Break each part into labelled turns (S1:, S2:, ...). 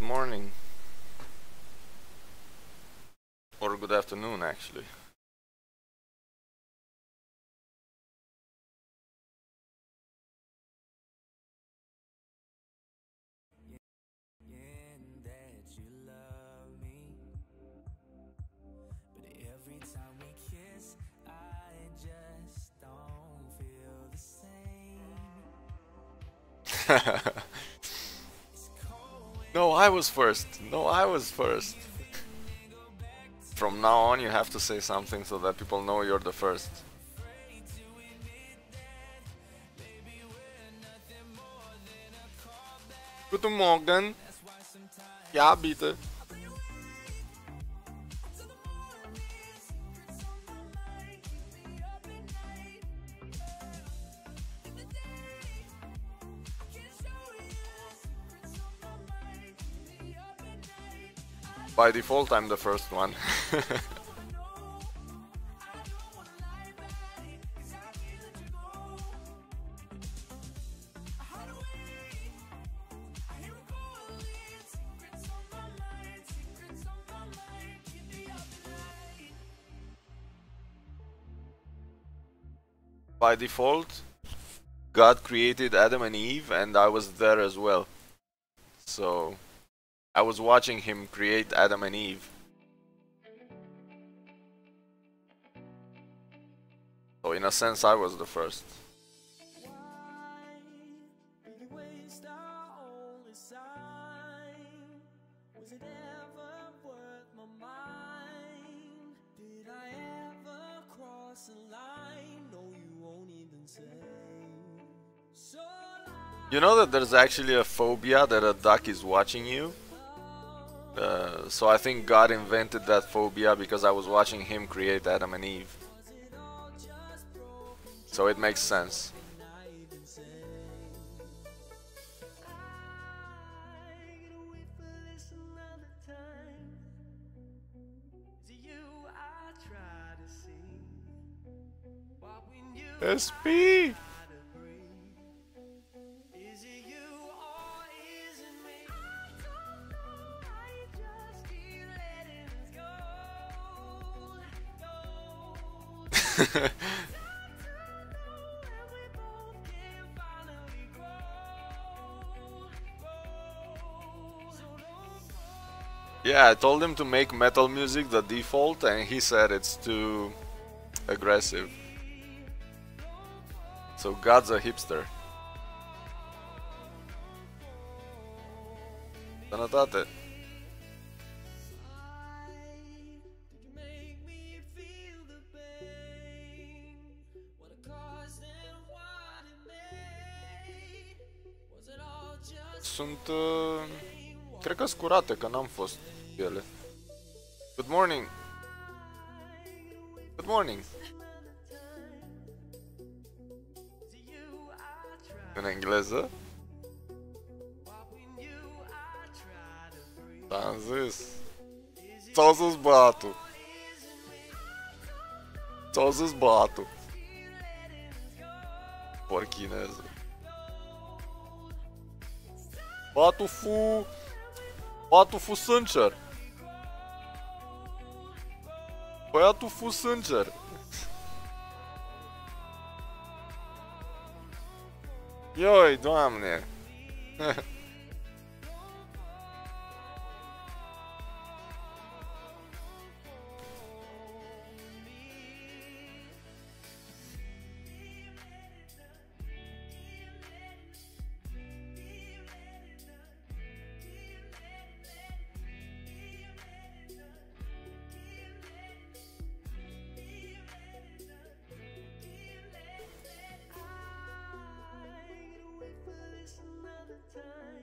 S1: morning. Or good afternoon, actually. No, I was first. No, I was first. From now on, you have to say something so that people know you're the first. Guten Morgen. Ja, bitte. By default, I'm the first one. By default, God created Adam and Eve, and I was there as well. So, I was watching him create Adam and Eve. So, in a sense, I was the first. You know that there's actually a phobia that a duck is watching you? So I think God invented that phobia because I was watching him create Adam and Eve. So it makes sense. SP! Yeah, I told him to make metal music the default and he said it's too aggressive. So God's a hipster. Sănătate! Sunt... cred că scurate, că n-am fost ele. Good morning! Good morning! În engleză? T-am zis. Ți-au zis băiatul. Ți-au zis băiatul. Porchineză. Băiatul fu sâncer. Băiatul fu sâncer. Ioi, doamne.
S2: Time.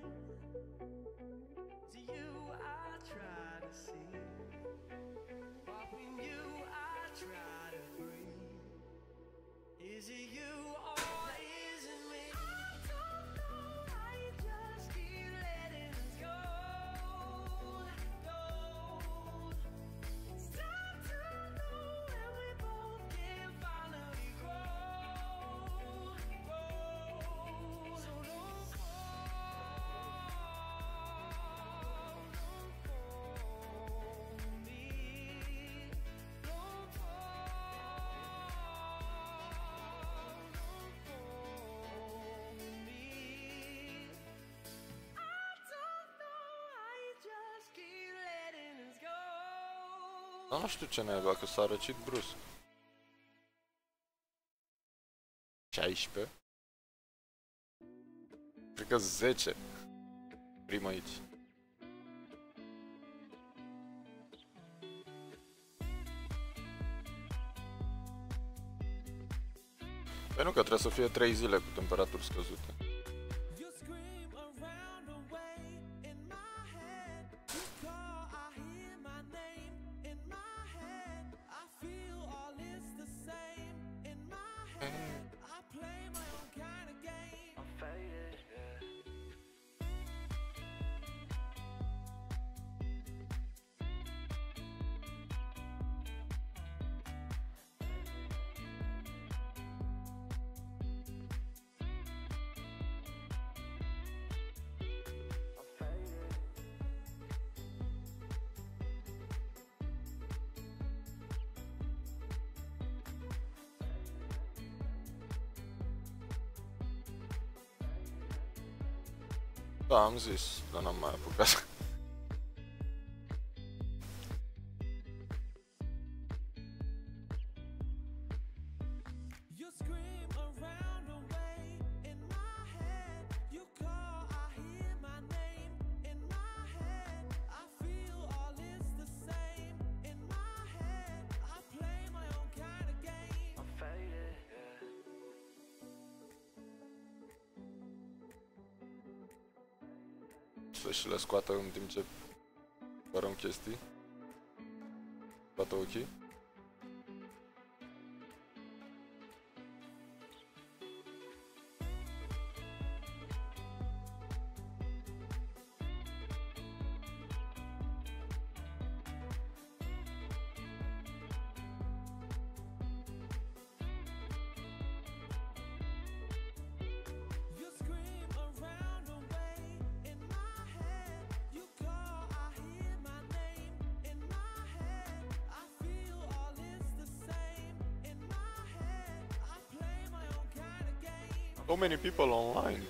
S1: Nu știu ce naiba, că s-a răcit brusc. 16? Cred că 10. Prima aici. Păi nu, că trebuie să fie 3 zile cu temperaturi scăzute. Da, am zis, dar n-am mai apucat. Și le scoată în timp ce părăm chestii. Toată ok. So many people online.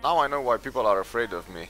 S1: Now I know why people are afraid of me.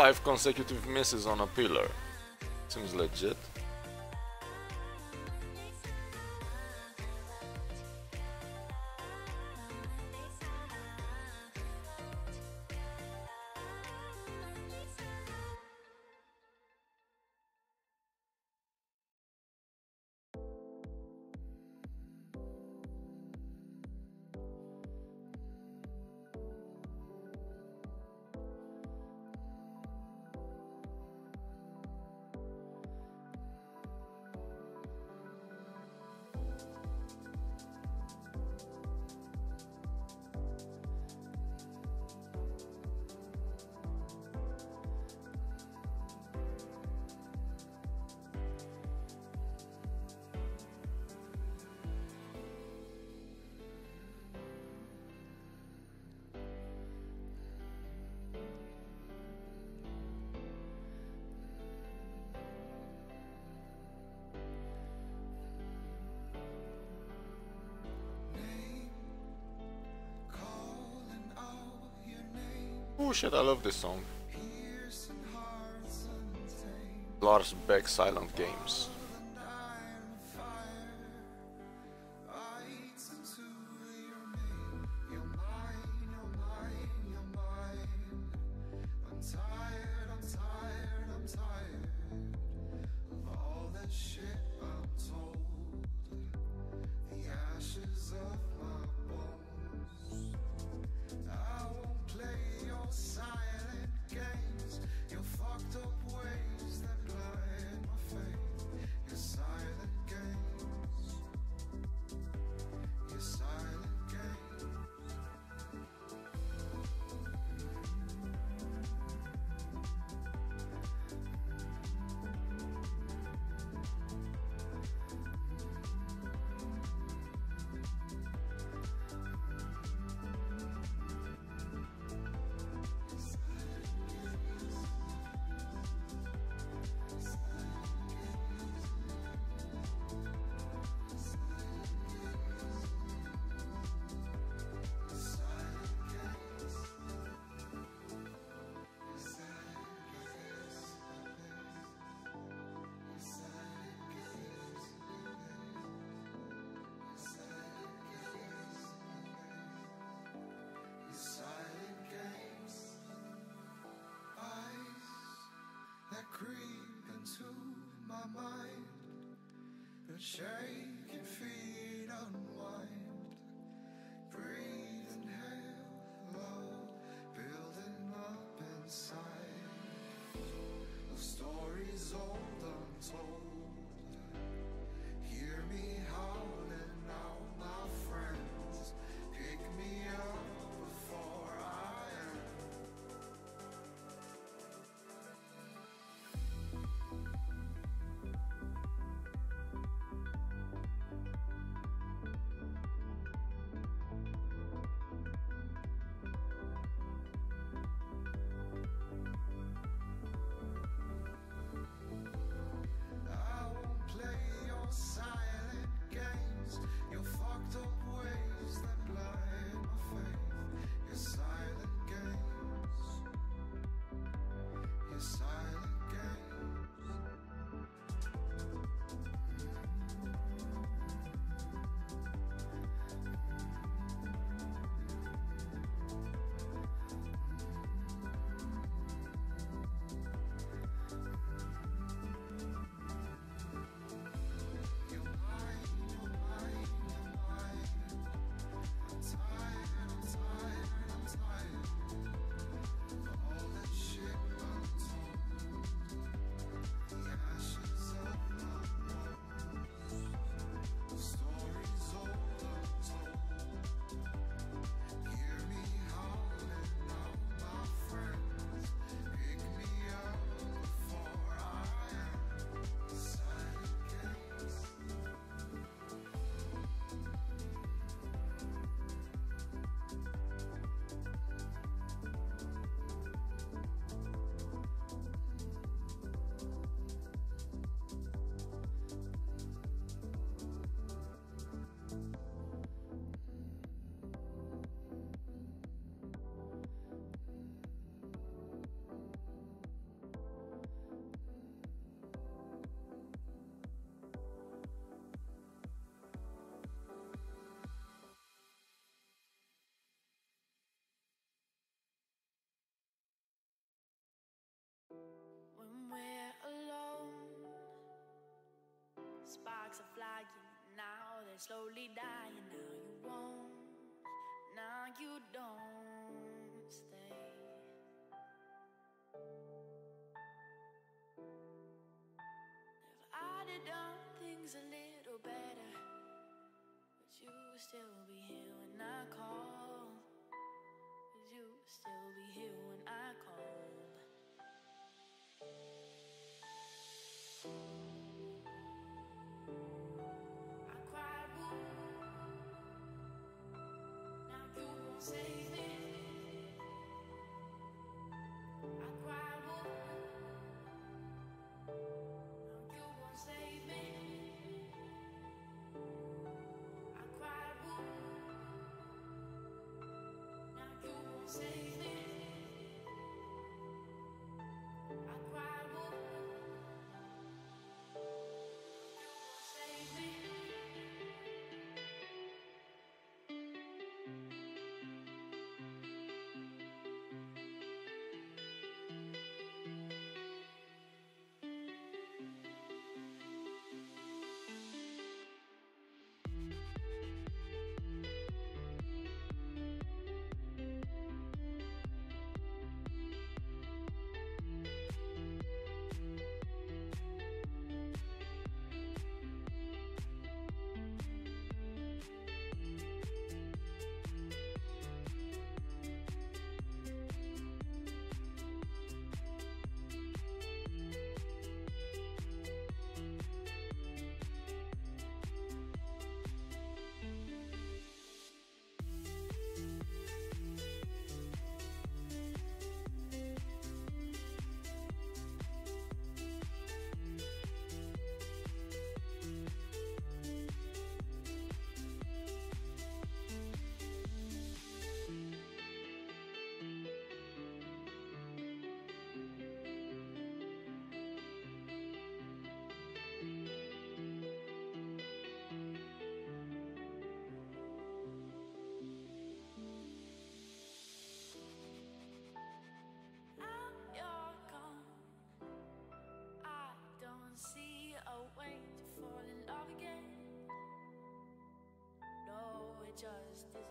S1: 5 consecutive misses on a pillar. Seems legit. Oh shit, I love this song. Lars Beck Silent Games.
S2: Creep into my mind, but shaking feet unwind. Breathe, inhale, love building up inside. Of stories old untold. Hear me howling out, my friends. Pick me up before I am.
S3: are flying, now they're slowly dying. Now you won't, now you don't stay. If I'd have done things a little better, would you still be here when I call? Would you still be here when I called? I cried wolf, now you won't save me. I cried wolf, now you won't save me. I cried wolf, now you won't save me. I cried wolf, you won't save me. Now you're gone, I don't see a way to fall in love again. No, it just disappeared.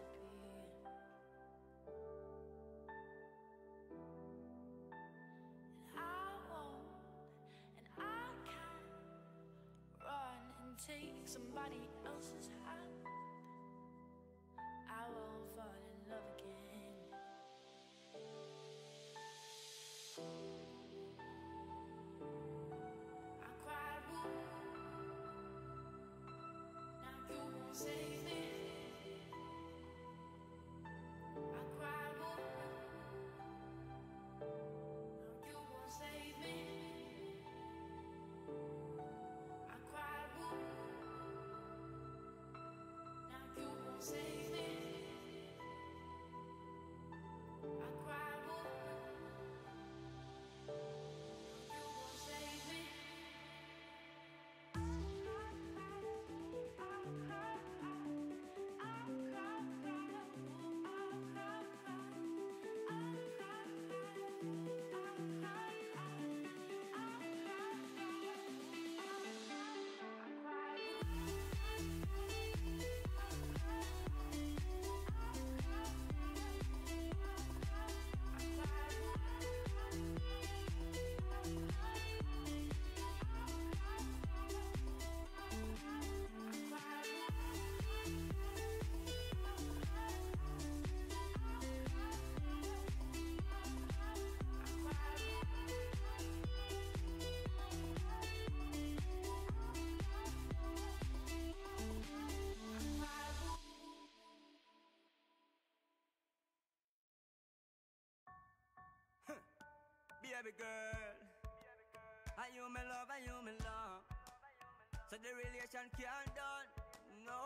S3: And I won't, and I can't run and take somebody else's hand. I won't fall in love again. I cried wolf, now you won't save me. I cried wolf, now you won't save me. I cried wolf, now you won't save me. I cried wolf, you won't save me.
S4: Baby girl, are you my love, are you my love? So the relation can't done, no.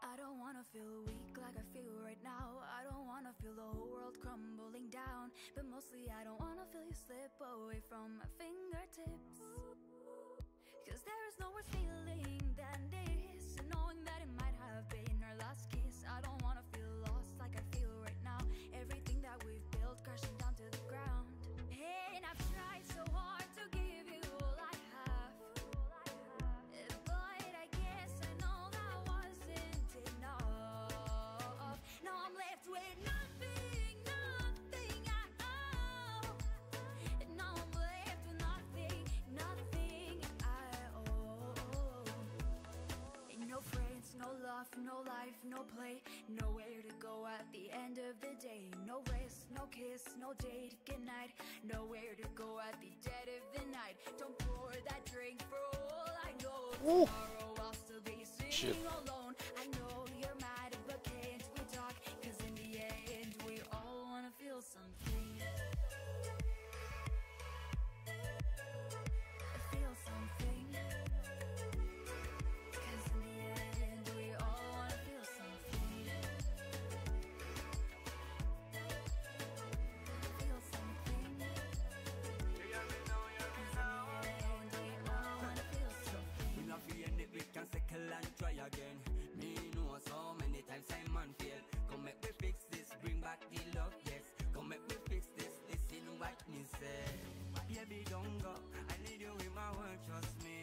S3: I don't wanna feel weak like I feel right now. I don't wanna feel the whole world crumbling down. But mostly I don't wanna feel you slip away from my fingertips. Cause there is no worse feeling than this, and knowing that it might have been our last kiss. I don't wanna feel lost like I feel right now. Everything that we've built crashing down to the ground. And I've tried so hard to give you all I have. no play, nowhere to go at the end of the day. No rest, no kiss, no date, good night. Nowhere to go at the dead of the night. Don't pour that drink for all I know. Tomorrow I'll still be sitting alone. I know you're mad, but can't we talk? 'Cause in the end, we all wanna feel something. Feel something. 'Cause in the end, we all wanna feel something. Feel something. 'Cause in the end, we all wanna feel something.
S4: We not fear it, we can settle and try again. Me know so many times I man fail. Come make we fix this, bring back the love, yes. Come make we fix this, listen what me say. Baby, don't go, I need you in my world, trust me.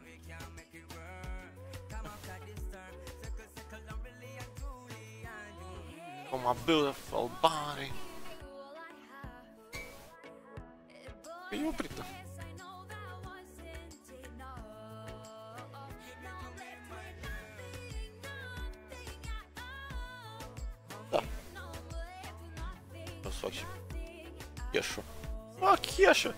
S4: We can make it work. Come after this turn, circle and really and truly and you.
S1: Oh, my beautiful body.
S3: All I have.
S1: Io Britta.
S3: Yes, I know that wasn't enough. Now I'm left with nothing at all.
S1: Да.
S3: Now I'm left with nothing,
S1: Красавчик.
S3: nothing at
S1: Кешу. А, Кеша.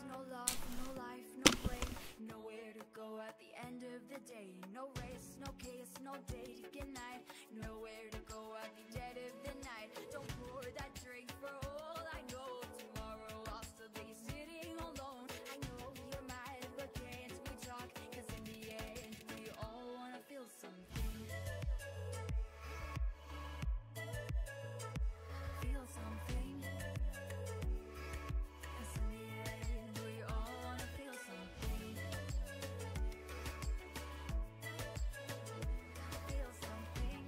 S3: No love, no life, no play. Nowhere to go at the end of the day. No race, no kiss, no date, good night. Nowhere to go at the dead of the night. Don't pour that drink for all I know. Tomorrow I'll still be sitting alone. I know you're mad, but can't we talk? 'Cause in the end, we all wanna feel something. Feel something. 'Cause in the end, we all wanna feel something. Feel something.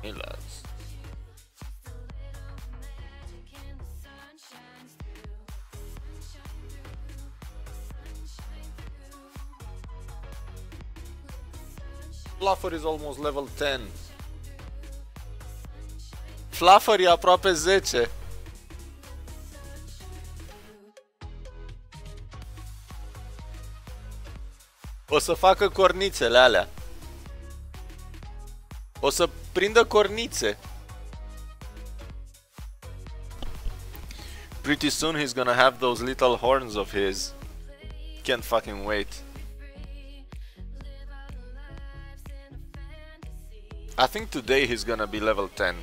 S1: Hey lads. Fluffer is almost level 10. Fluffer e aproape 10. O să facă cornițele alea. O să prindă cornițe. Pretty soon he's gonna have those little horns of his. Can't fucking wait. I think today he's gonna be level 10.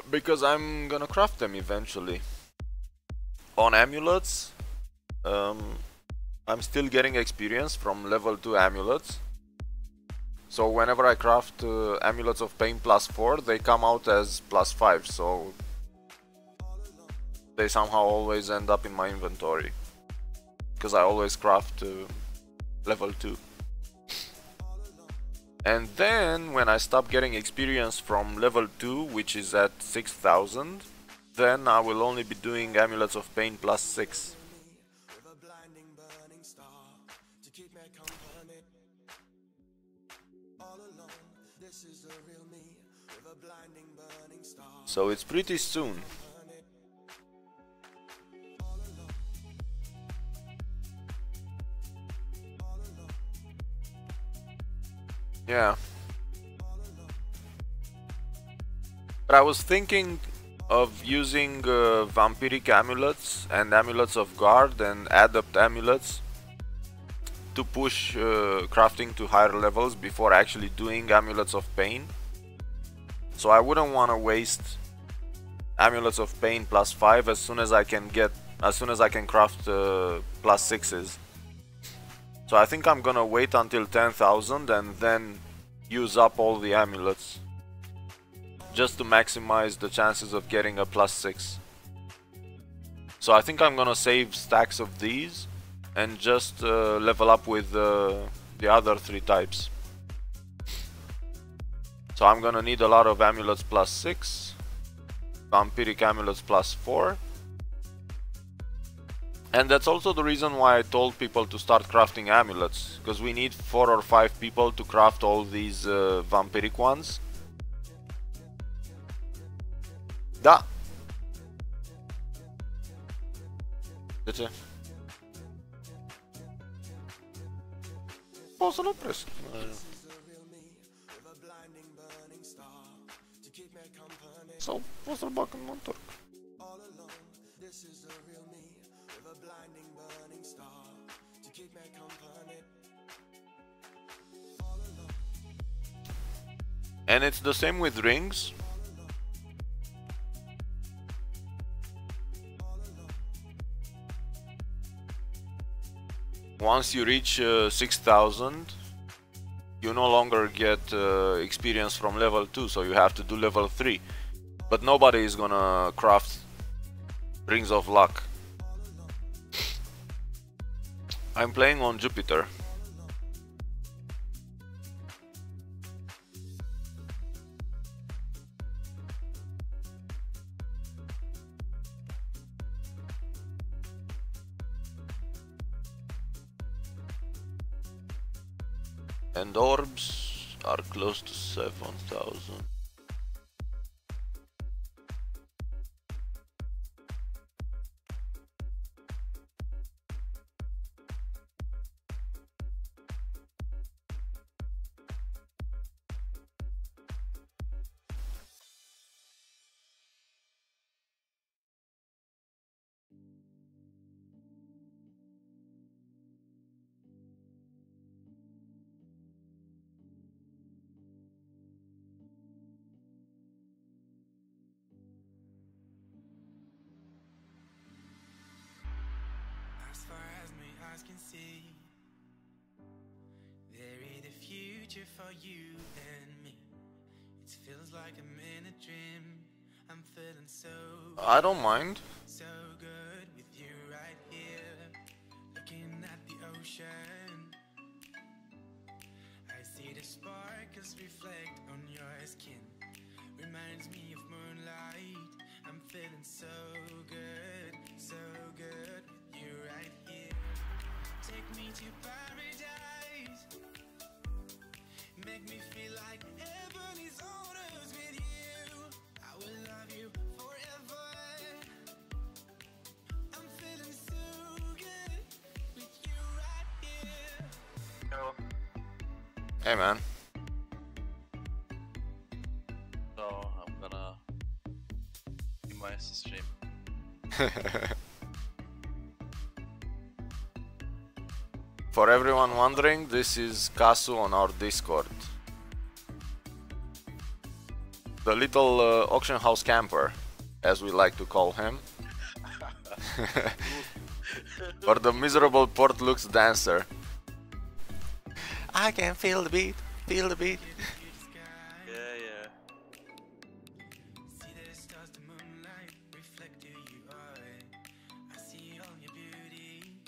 S1: Because I'm gonna craft them eventually. On amulets, I'm still getting experience from level 2 amulets. So whenever I craft amulets of pain +4, they come out as +5, so they somehow always end up in my inventory. Because I always craft level 2. And then when I stop getting experience from level 2, which is at 6000, then I will only be doing amulets of pain +6. So it's pretty soon. Yeah. But I was thinking of using vampiric amulets and amulets of guard and adept amulets to push crafting to higher levels before actually doing amulets of pain. So I wouldn't want to waste amulets of pain +5 as soon as I can craft +6s. So I think I'm gonna wait until 10,000 and then use up all the amulets just to maximize the chances of getting a +6. So I think I'm gonna save stacks of these and just level up with the other 3 types. So I'm gonna need a lot of amulets +6, vampiric amulets +4. And that's also the reason why I told people to start crafting amulets, because we need 4 or 5 people to craft all these vampiric ones. Da! De ce? Poți să-l opresc. Sau poți să-l bag când mă întorc. And it's the same with rings. Once you reach 6000, you no longer get experience from level 2, so you have to do level 3. But nobody is gonna craft Rings of Luck I'm playing on Jupiter. And orbs are close to 7,000.
S5: As far as my eyes can see, there is a future for you and me. It feels like I'm in a dream. I'm feeling
S1: I don't mind.
S5: so good with you right here, looking at the ocean. I see the sparkles reflect on your skin. Reminds me of moonlight. I'm feeling so good with you right here. Take me to paradise. Make me feel like heaven is on earth with you. I will love you forever. I'm feeling so good with you right here.
S1: Hey man.
S6: So I'm gonna do my stream.
S1: For everyone wondering, this is Kasu on our Discord. The little auction house camper, as we like to call him. Or the miserable Port Lux dancer. I can feel the beat, feel the beat.
S6: Yeah.
S5: See the stars, the moonlight reflect who you are. I see all your beauty.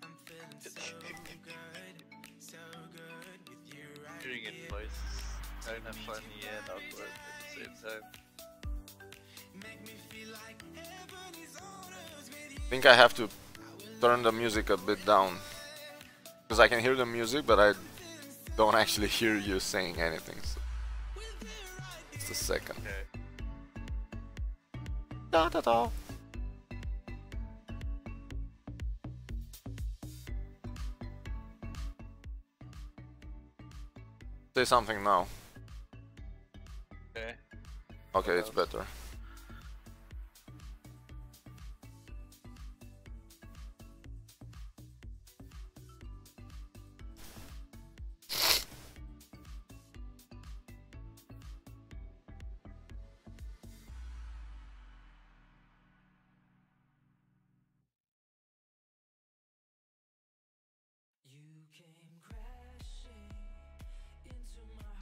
S5: I'm feeling so good with you right
S6: Hearing it
S5: here.
S6: twice is kind of funny and awkward at the same time.
S5: Make me feel like heaven is on earth with you.
S1: I think I have to turn the music a bit down. Because I can hear the music, but I don't actually hear you saying anything. So. Just a second.
S6: Okay.
S1: Da, da, da. Say something now.
S6: Okay.
S1: Okay, it's better.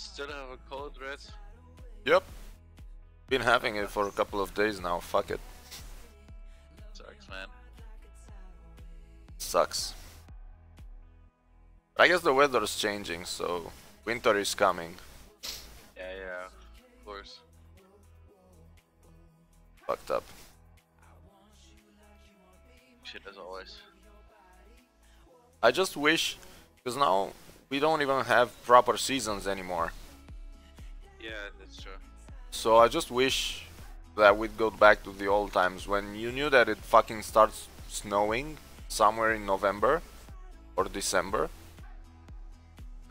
S6: Still have a cold, Red?
S1: Yep. Been having it for a couple of days now. Fuck it.
S6: Sucks, man.
S1: Sucks. I guess the weather is changing, so winter is coming.
S6: Yeah, of course.
S1: Fucked up.
S6: Shit as always.
S1: I just wish, because now we don't even have proper seasons anymore.
S6: Yeah, that's true.
S1: So I just wish that we'd go back to the old times when you knew that it fucking starts snowing somewhere in November or December.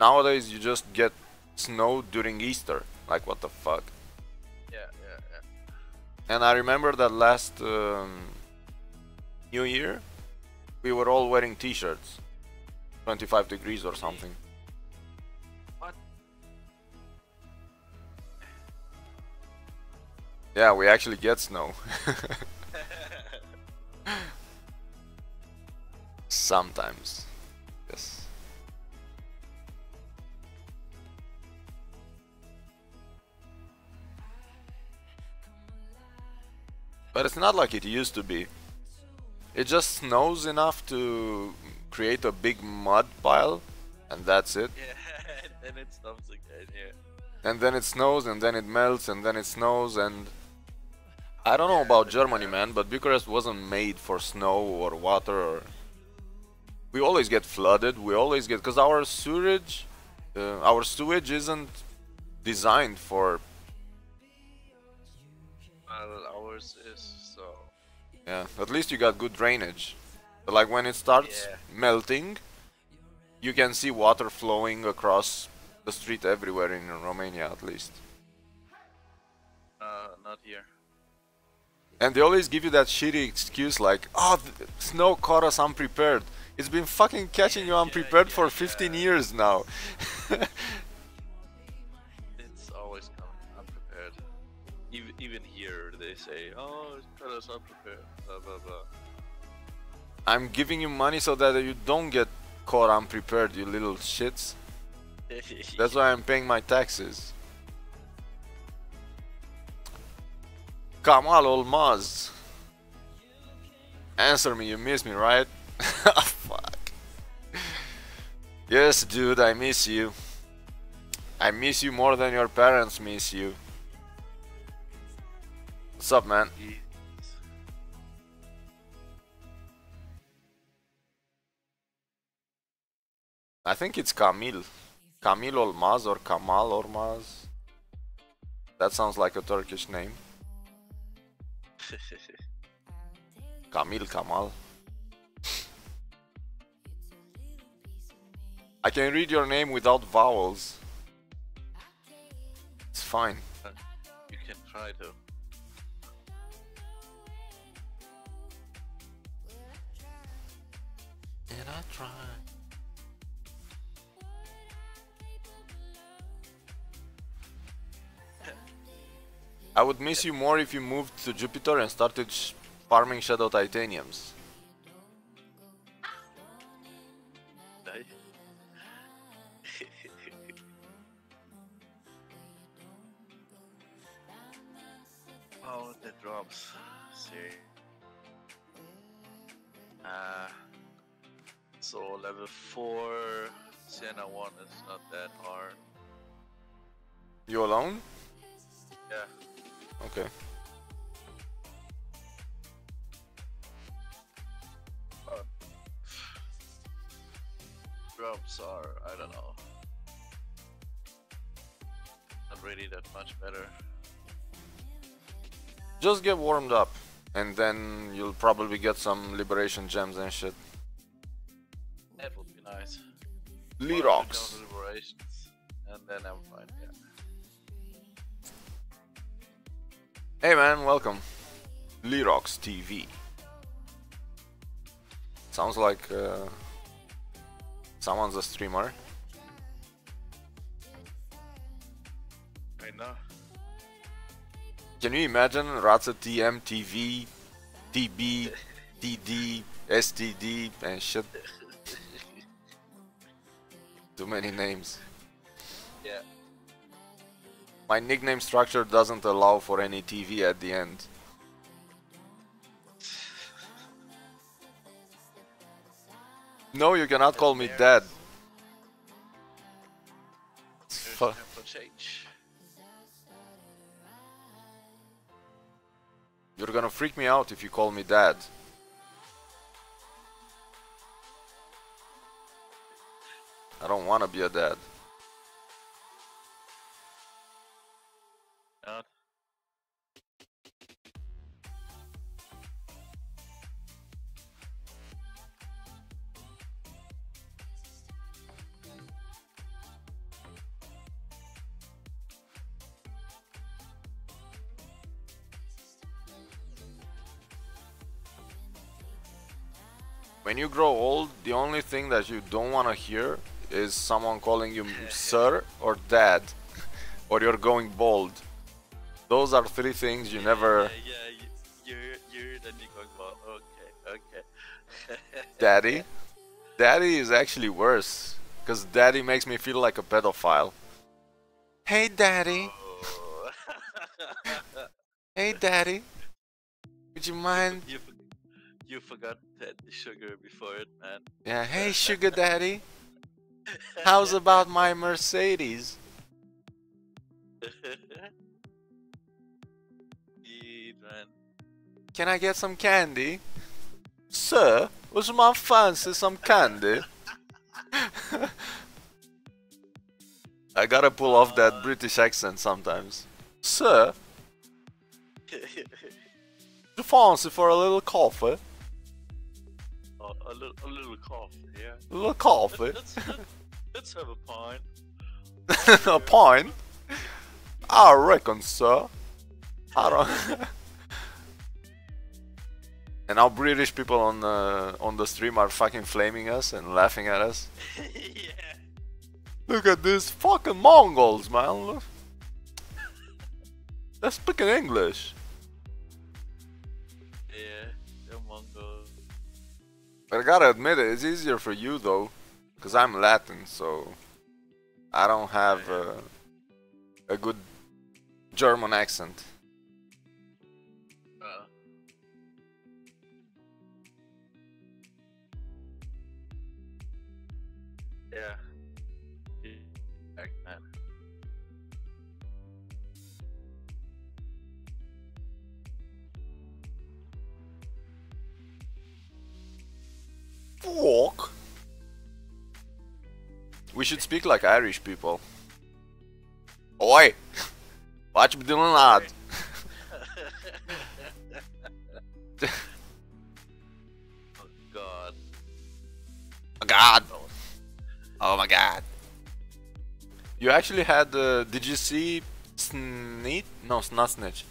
S1: Nowadays you just get snow during Easter. Like, what the fuck?
S6: Yeah.
S1: And I remember that last New Year we were all wearing t-shirts. 25 degrees or something.
S6: What?
S1: Yeah, we actually get snow. Sometimes. Yes. But it's not like it used to be. It just snows enough to create a big mud pile, and that's it.
S6: Yeah, and then it stops again, yeah.
S1: And then it snows, and then it melts, and then it snows, and I don't know about Germany, man, but Bucharest wasn't made for snow or water. We always get flooded. We always get, because our sewage isn't designed for.
S6: Well, ours is, so...
S1: Yeah, at least you got good drainage. But like when it starts
S6: Yeah.
S1: melting, you can see water flowing across the street everywhere in Romania, at least.
S6: Not here.
S1: And they always give you that shitty excuse like, oh, snow caught us unprepared. It's been fucking catching you unprepared for 15 years now.
S6: It's always coming unprepared. Even here they say, oh, it's caught us unprepared, blah blah blah.
S1: I'm giving you money so that you don't get caught unprepared, you little shits. That's why I'm paying my taxes. Kamal Olmaz. Answer me, you miss me, right? Fuck. Yes, dude, I miss you. I miss you more than your parents miss you. What's up, man? I think it's Kamil. Kamil Olmaz or Kamal Olmaz. That sounds like a Turkish name. Kamil Kamal. I can read your name without vowels. It's fine.
S6: You can try to.
S1: Did I try? I would miss you more if you moved to Jupiter and started farming Shadow Titaniums.
S6: Die. Oh, the drops. See. So level 4 Sienna 1 is not that hard.
S1: You alone?
S6: Yeah.
S1: Okay.
S6: Drops are, I don't know, not really that much better.
S1: Just get warmed up, and then you'll probably get some liberation gems and shit.
S6: That would be nice.
S1: Lirox.
S6: Liberations, and then I'm fine, yeah.
S1: Hey man, welcome. Lirox TV. Sounds like someone's a streamer.
S6: I know.
S1: Can you imagine Ratsa TM, TV, TB, TD, STD and shit? Too many names.
S6: Yeah.
S1: My nickname structure doesn't allow for any TV at the end. No, you cannot call me dad.
S6: There's time for change.
S1: You're gonna freak me out if you call me dad. I don't wanna be a dad.
S6: Not.
S1: When you grow old, the only thing that you don't wanna hear is someone calling you sir or dad, or you're going bald. Those are three things you never...
S6: You're then you're going, well, okay.
S1: Daddy? Daddy is actually worse, because daddy makes me feel like a pedophile. Hey daddy!
S6: Oh.
S1: Hey daddy! Would you mind?
S6: You forgot that the sugar before it, man.
S1: Yeah, hey sugar daddy, how's about my Mercedes?
S6: Eat, man.
S1: Can I get some candy? Sir, would my fancy some candy? I gotta pull off that British accent sometimes. Sir, you fancy for a little coffee?
S6: A little cough, yeah.
S1: A little coffee?
S6: Let's have a pint.
S1: A pint? I reckon, sir. I don't. And now British people on the stream are fucking flaming us and laughing at us.
S6: Yeah.
S1: Look at these fucking Mongols, man. Look. They're speaking English.
S6: Yeah, they're Mongols.
S1: But I gotta admit it, it's easier for you though, because I'm Latin, so I don't have a good German accent.
S6: Yeah. Back, man.
S1: Fuck. We should speak like Irish people. Oi! What you doing, lad?
S6: Oh god.
S1: Oh god! Oh my god! You actually had, did you see Sneak? No, not Snitch.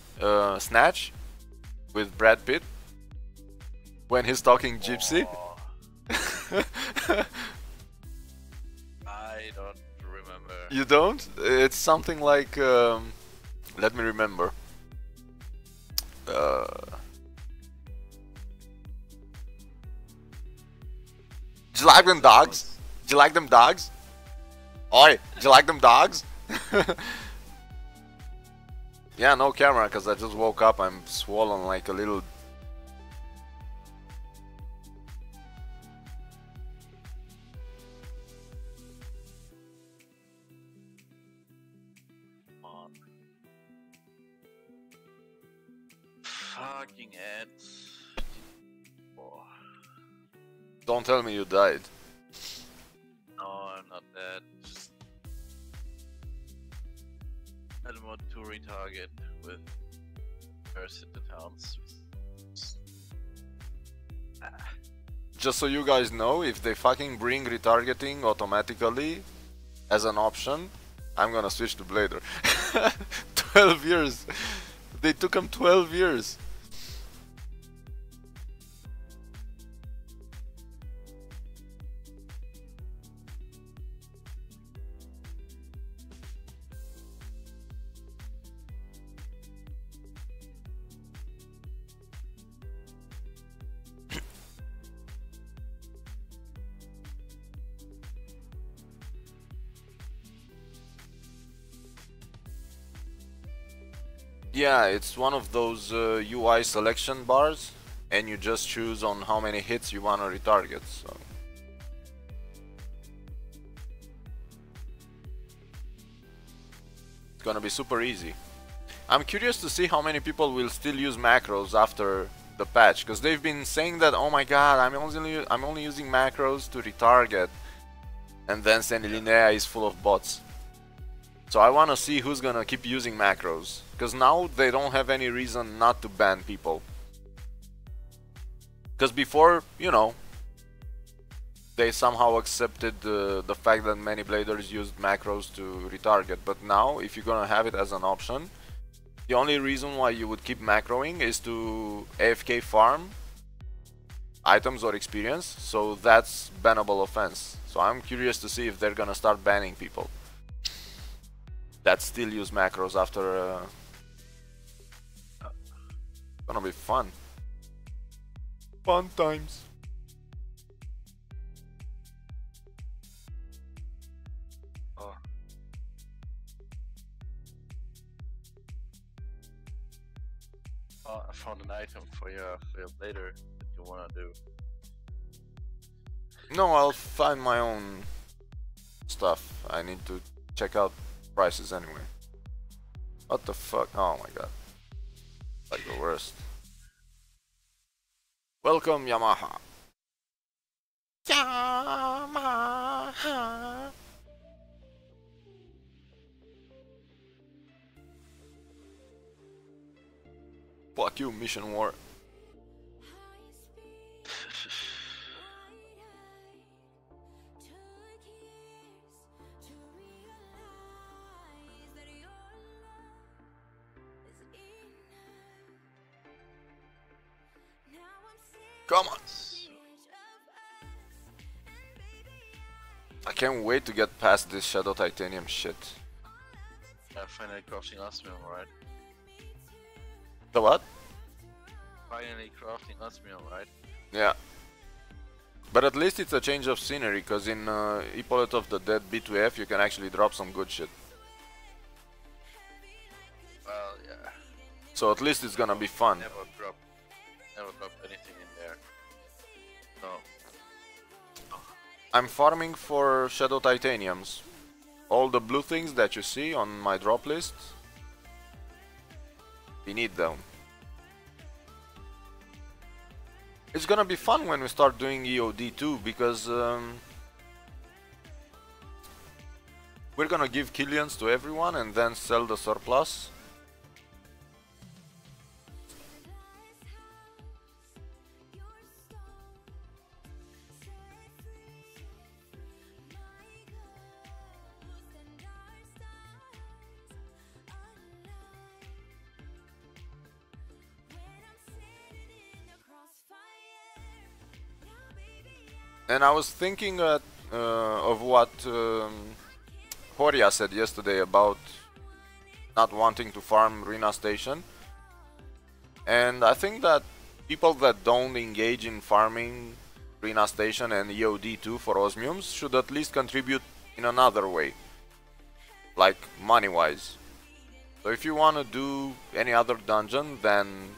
S1: Snatch? With Brad Pitt? When he's talking gypsy?
S6: I don't remember.
S1: You don't? It's something like, let me remember. Do you like them dogs? Do you like them dogs? Oi, do you like them dogs? Yeah, no camera, cause I just woke up. I'm swollen like a little.
S6: Fucking ants. Oh.
S1: Don't tell me you died.
S6: No, I'm not dead. Just I don't want to retarget with parasitic towns.
S1: Just so you guys know, if they fucking bring retargeting automatically as an option, I'm gonna switch to Blader. 12 years. They took him 12 years. Yeah, it's one of those UI selection bars, and you just choose on how many hits you want to retarget. So it's gonna be super easy. I'm curious to see how many people will still use macros after the patch, because they've been saying that, oh my god, I'm only using macros to retarget, and then Senilinea is full of bots. So I want to see who's gonna keep using macros, because now they don't have any reason not to ban people. Because before, you know, they somehow accepted the fact that many bladers used macros to retarget, but now if you're gonna have it as an option, the only reason why you would keep macroing is to AFK farm items or experience, so that's bannable offense. So I'm curious to see if they're gonna start banning people that still use macros after. Gonna be fun. Fun times.
S6: Oh. Oh, I found an item for your later that you wanna do.
S1: No, I'll find my own stuff. I need to check out prices anyway. What the fuck? Oh my god. Like the worst. Welcome, Yamaha. Yamaha. Fuck you, Mission War. Come on. I can't wait to get past this Shadow Titanium shit.
S6: Yeah, finally crafting Osmium, right?
S1: The what?
S6: Finally crafting Osmium, right?
S1: Yeah. But at least it's a change of scenery, because in Epaulet of the Dead B2F you can actually drop some good shit.
S6: Well, yeah.
S1: So at least it's gonna be fun.
S6: Never drop anything in there. No.
S1: I'm farming for Shadow Titaniums. All the blue things that you see on my drop list, we need them. It's gonna be fun when we start doing EOD too, because we're gonna give Killians to everyone and then sell the surplus. And I was thinking of what Horia said yesterday about not wanting to farm Rina Station. And I think that people that don't engage in farming Rina Station and EOD2 for Osmiums should at least contribute in another way, like money-wise. So if you want to do any other dungeon than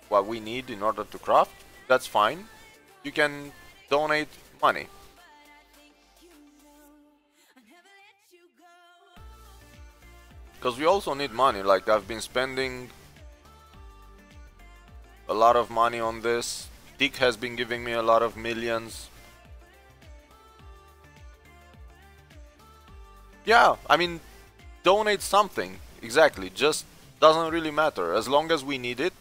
S1: what we need in order to craft, that's fine. You can donate money. Because we also need money. Like, I've been spending a lot of money on this. Dick has been giving me a lot of millions. Yeah, I mean, donate something. Exactly, just doesn't really matter. As long as we need it,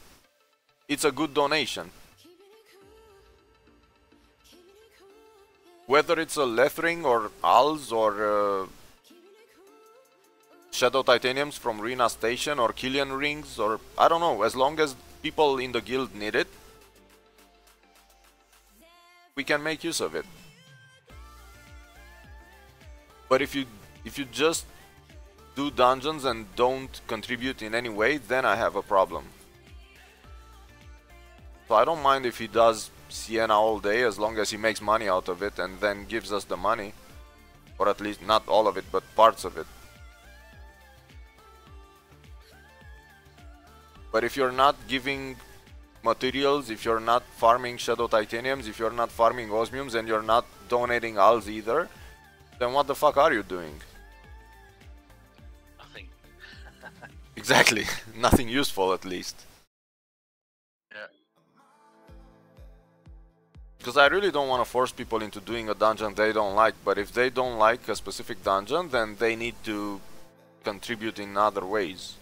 S1: it's a good donation. Whether it's a Lethring or Als or Shadow Titaniums from Rina Station or Killian Rings, or I don't know, as long as people in the guild need it, we can make use of it. But if you just do dungeons and don't contribute in any way, then I have a problem. So I don't mind if he does Sienna all day, as long as he makes money out of it and then gives us the money. Or at least not all of it, but parts of it. But if you're not giving materials, if you're not farming Shadow Titaniums, if you're not farming Osmiums, and you're not donating Als either, then what the fuck are you doing?
S6: Nothing.
S1: Exactly, nothing useful at least.
S6: Yeah.
S1: Because I really don't want to force people into doing a dungeon they don't like, but if they don't like a specific dungeon, then they need to contribute in other ways.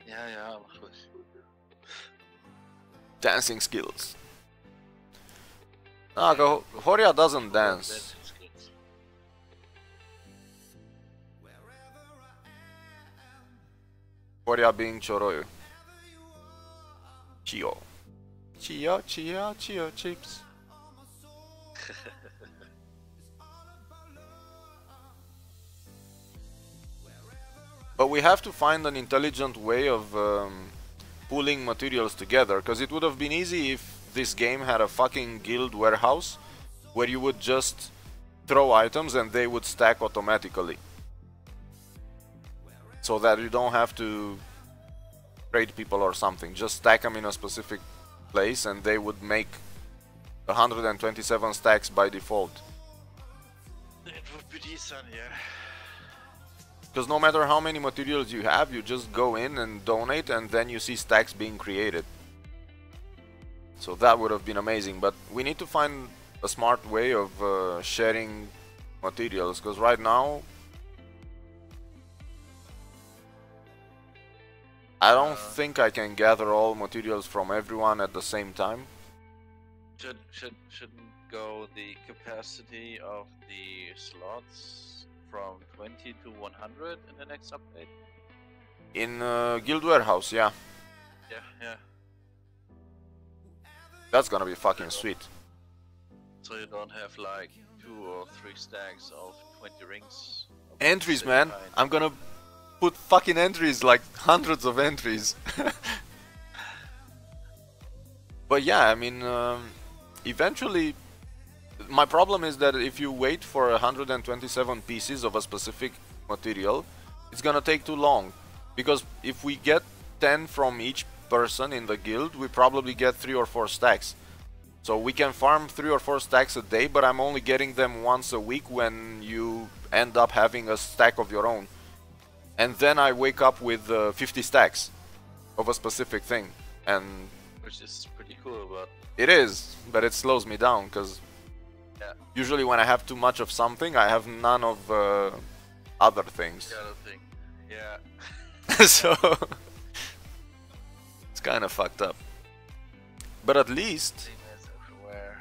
S6: Yeah.
S1: Dancing skills. Horia doesn't dance. Horia being Choroyu. Chio. Chio chips. But we have to find an intelligent way of pooling materials together, because it would have been easy if this game had a fucking guild warehouse where you would just throw items and they would stack automatically, so that you don't have to trade people or something. Just stack them in a specific place and they would make 127 stacks by default.
S6: It would be decent, yeah.
S1: Because no matter how many materials you have, you just go in and donate and then you see stacks being created. So that would have been amazing, but we need to find a smart way of sharing materials, because right now I don't think I can gather all materials from everyone at the same time.
S6: Shouldn't go the capacity of the slots from 20 to 100 in the next update?
S1: In Guild Warehouse, yeah.
S6: Yeah.
S1: That's gonna be fucking sweet.
S6: So you don't have like 2 or 3 stacks of 20 rings. of
S1: Entries,
S6: the
S1: man.
S6: same kind.
S1: I'm gonna put fucking entries, like hundreds of entries. But yeah, I mean, eventually, my problem is that if you wait for 127 pieces of a specific material, it's gonna take too long. Because if we get 10 from each person in the guild, we probably get 3 or 4 stacks. So we can farm 3 or 4 stacks a day, but I'm only getting them once a week when you end up having a stack of your own. And then I wake up with 50 stacks of a specific thing. And
S6: Which is pretty cool, but
S1: it is, but it slows me down, because
S6: yeah,
S1: usually when I have too much of something, I have none of other things.
S6: the other thing. Yeah.
S1: So it's kind of fucked up. But at least
S6: Same as everywhere.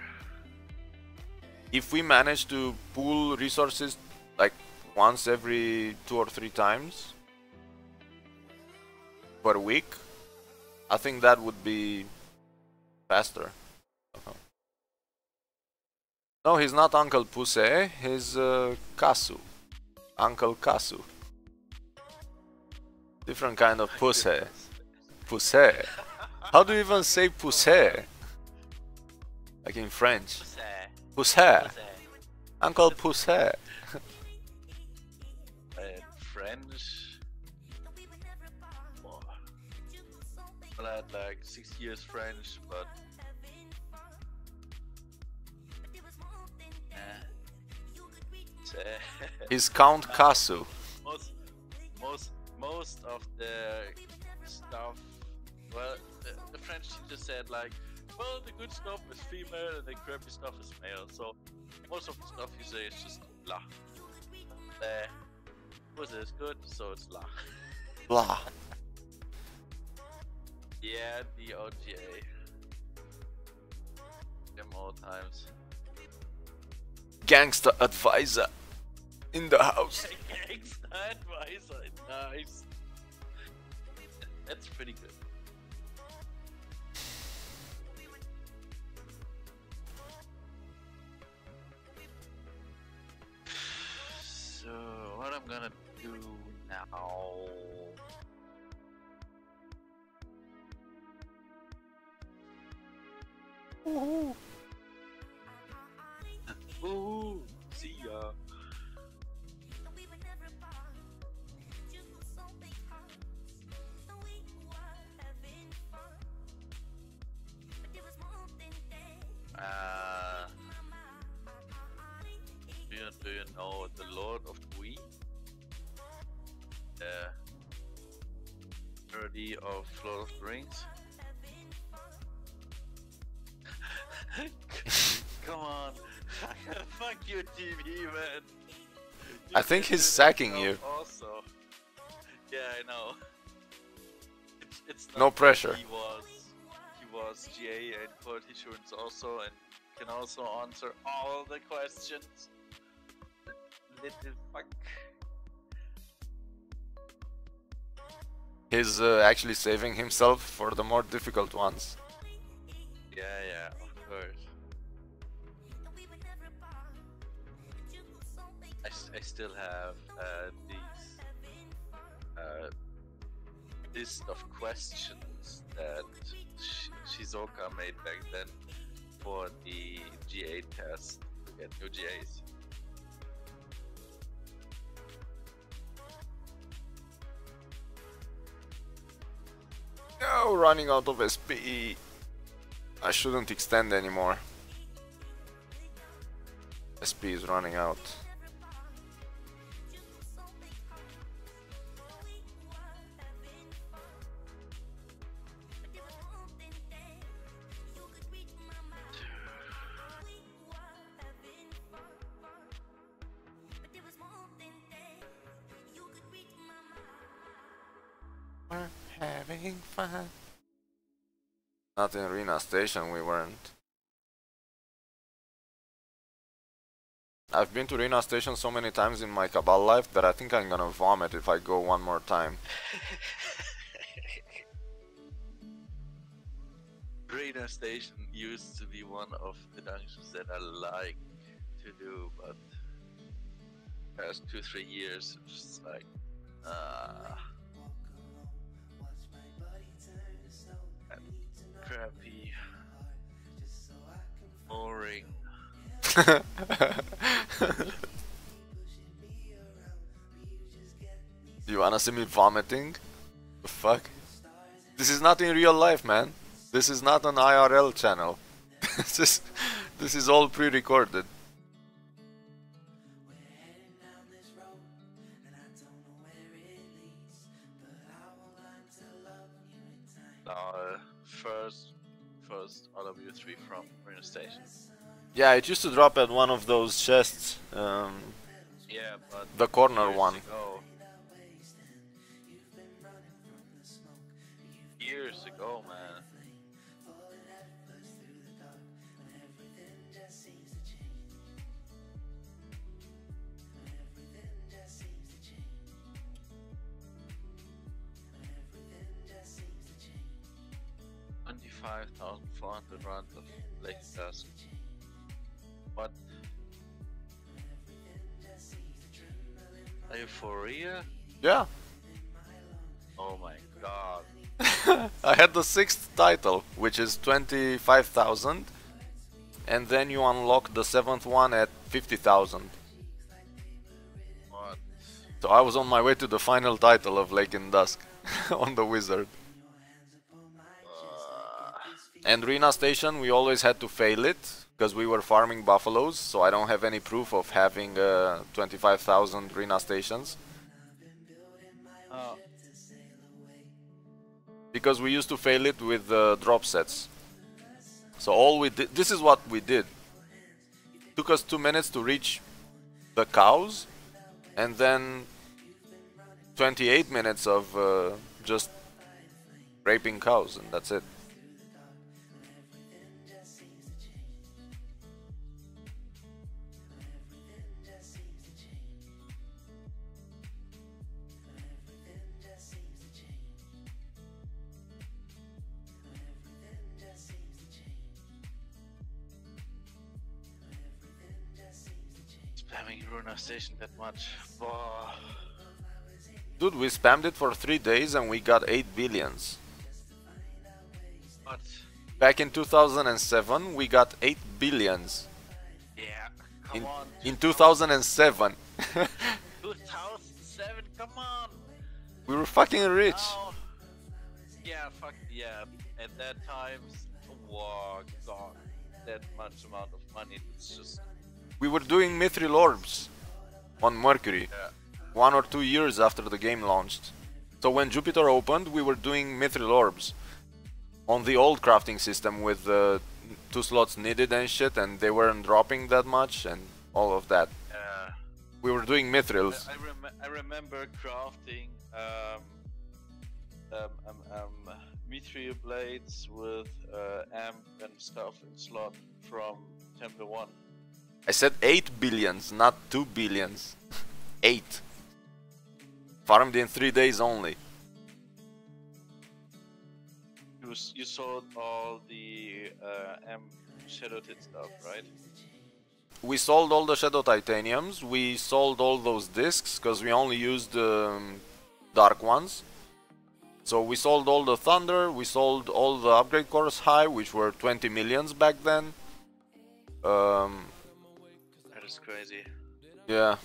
S1: if we manage to pool resources like once every 2 or 3 times per week, I think that would be faster. No, he's not Uncle Puse, he's Kasu. Uncle Kasu. Different kind of Puse. Puse. How do you even say Puse? Like in French. Puse. Uncle Puse.
S6: French. Well, I had like 6 years French, but
S1: He's Count Kasu.
S6: most of the stuff. Well, the French teacher said like, well, the good stuff is female and the crappy stuff is male. So most of the stuff you say is just blah. Was it good? So it's blah.
S1: Blah.
S6: Yeah, the OGA. Them all times.
S1: Gangsta advisor in the house.
S6: Gangsta advisor, nice. That's pretty good. So, what I'm gonna do now? Ooh, see ya. Do you know the Lord of Dwee? The parody of Lord of the Rings? Come on. Fuck you, TV, man.
S1: I think he's sacking you.
S6: Also. Yeah, I know. It's not
S1: No
S6: that
S1: pressure.
S6: He was GA and quality assurance also, and can also answer all the questions. Little fuck.
S1: He's actually saving himself for the more difficult ones.
S6: Yeah, of course. I still have these list of questions that Shizuoka made back then for the GA test to get new GAs.
S1: No, running out of SP. I shouldn't extend anymore. SP is running out. We're having fun. Not in Rena Station, we weren't. I've been to Rena Station so many times in my Cabal life that I think I'm gonna vomit if I go one more time.
S6: Rena Station used to be one of the dungeons that I like to do, but past 2-3 years, it's just like, crappy, boring.
S1: You wanna see me vomiting? The fuck? This is not in real life, man. This is not an IRL channel. this is all pre-recorded.
S6: First RW3 from Rena Station.
S1: Yeah, it used to drop at one of those chests.
S6: Yeah, but
S1: The corner
S6: years
S1: one.
S6: Years ago, man. $25,400 runs of Lake Dusk. What? Are you for real?
S1: Yeah.
S6: Oh my god.
S1: I had the 6th title, which is 25,000, and then you unlock the 7th one at 50,000.
S6: What?
S1: So I was on my way to the final title of Lake in Dusk on the Wizard. And Rena Station, we always had to fail it because we were farming buffaloes, so I don't have any proof of having 25,000 Rena Stations.
S6: Oh.
S1: Because we used to fail it with drop sets. So all we did, this is what we did. Took us 2 minutes to reach the cows, and then 28 minutes of just raping cows, and that's it.
S6: Spamming Runa Station that much. Boah.
S1: Dude, we spammed it for 3 days and we got 8 billions.
S6: What?
S1: Back in 2007, we got 8 billions.
S6: Yeah, come on.
S1: In 2007.
S6: 2007, come on.
S1: We were fucking rich.
S6: Now, yeah, fuck yeah. At that time, wow, God, that much amount of money. It's just.
S1: We were doing Mithril Orbs on Mercury.
S6: Yeah.
S1: 1 or 2 years after the game launched. So when Jupiter opened, we were doing Mithril Orbs on the old crafting system with 2 slots needed and shit, and they weren't dropping that much and all of that. We were doing Mithrils.
S6: I remember crafting Mithril blades with amp and stuff in slot from Temple 1.
S1: I said 8 billions, not 2 billions. 8. Farmed in 3 days only.
S6: You sold all the amp Shadow Tit stuff, right?
S1: We sold all the Shadow Titaniums, we sold all those discs, because we only used dark ones. So we sold all the Thunder, we sold all the upgrade cores high, which were 20 millions back then.
S6: That is crazy.
S1: Yeah.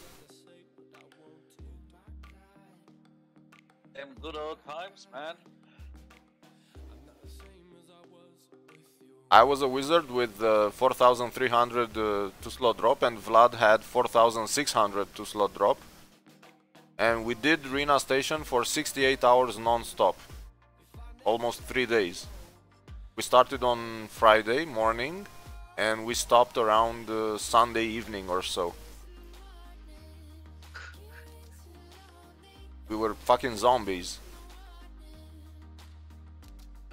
S6: Them good old times, man.
S1: I was a wizard with 4,300 two slot drop, and Vlad had 4,600 two slot drop. And we did Rena Station for 68 hours non-stop. Almost 3 days. We started on Friday morning and we stopped around Sunday evening or so. We were fucking zombies.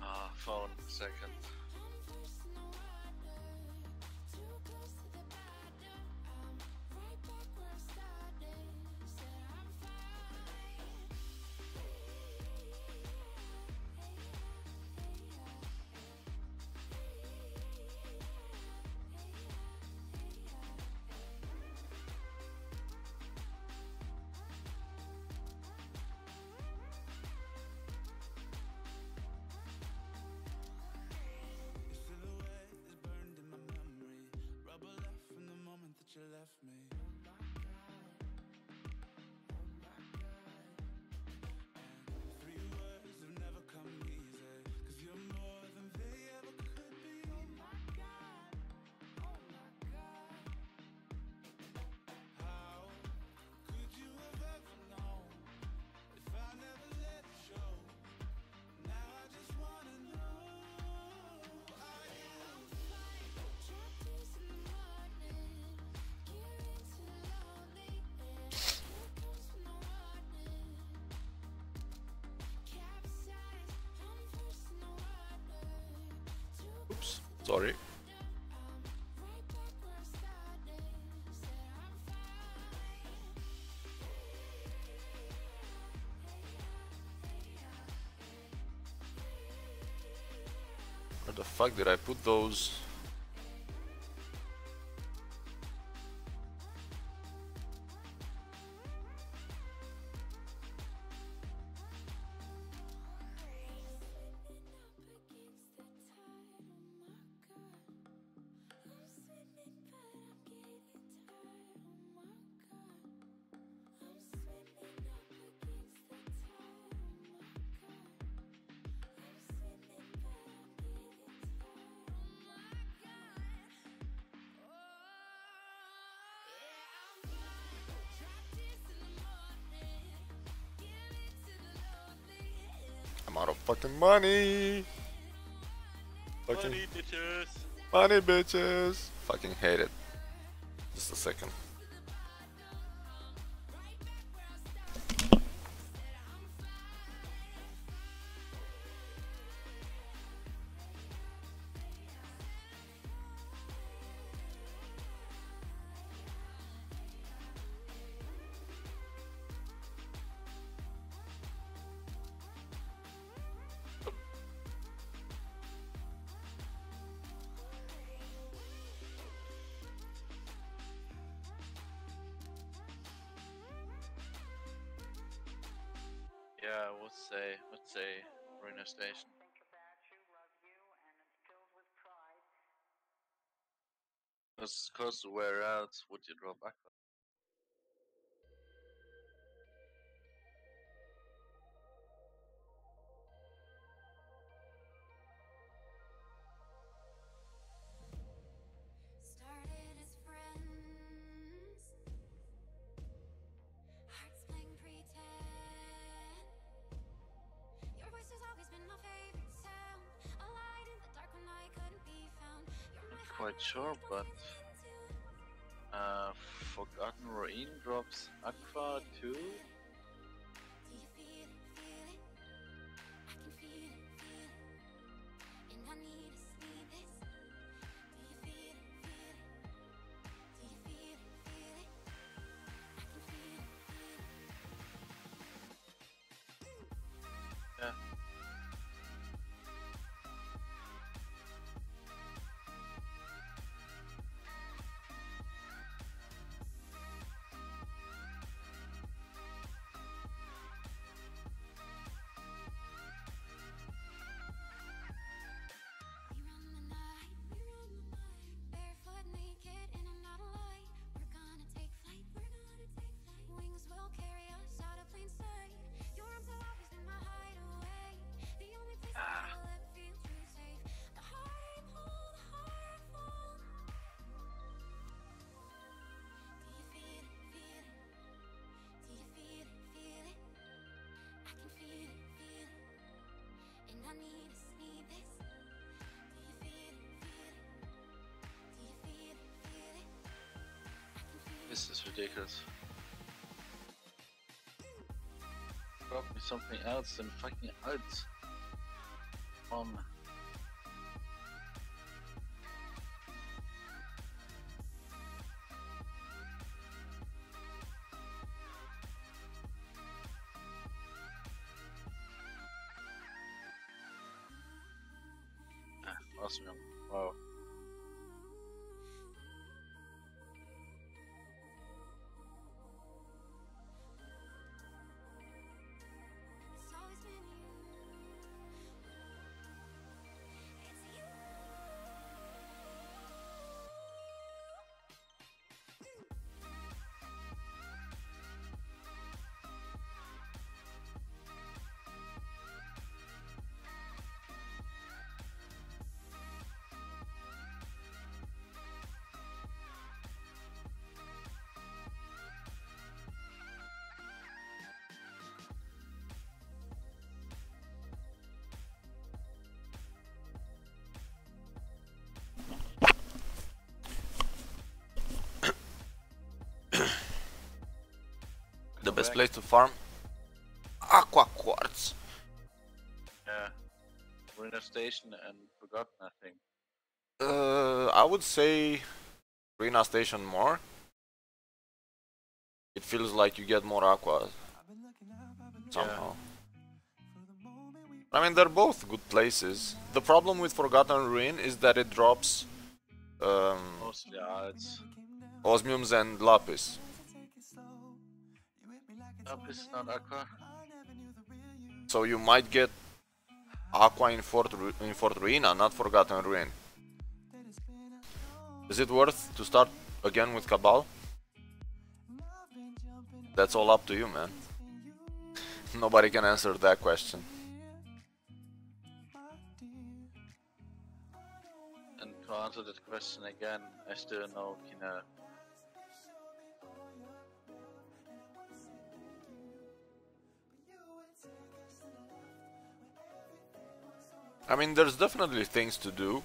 S6: Ah, phone, second.
S1: Oops, sorry. Where the fuck did I put those? I'm out of fucking money. Fucking
S6: Money, bitches!
S1: money, bitches. Fucking hate it. Just a second.
S6: Yeah, let's say, Ruiner Station. Cause where else would you drop Aqua?
S3: Started as friends, hearts playing pretend. Your voice has always been my favorite sound, a light in the dark when I couldn't be found. You're my
S6: Not quite sure, but Forgotten Ruin drops Aqua too.
S3: Do you feel it, feel it? I can feel it, and I need to see this. Do you feel it, feel it? Do you feel it, feel it? I can feel it,
S6: Yeah.
S3: we run the night, barefoot, naked, in and out of light. We're gonna take flight, wings will carry us out of plain sight. Your arms have always been my hideaway,
S6: This is ridiculous. Probably something else than fucking Alts. Awesome. Wow.
S3: It's always been you. It's you.
S1: The best place to farm? Aqua Quartz.
S6: Yeah. Ruiner Station and Forgotten, I think.
S1: I would say Rena Station more. It feels like you get more aqua somehow. I mean, they're both good places. The problem with Forgotten Ruin is that it drops
S6: Mostly Alts.
S1: osmiums and lapis.
S6: Lapis, not Aqua.
S1: So you might get aqua in Fort Ruina, not Forgotten Ruin. Is it worth to start again with Cabal? That's all up to you, man. Nobody can answer that question.
S6: And to answer that question again, I still know Kina.
S1: I mean, there's definitely things to do,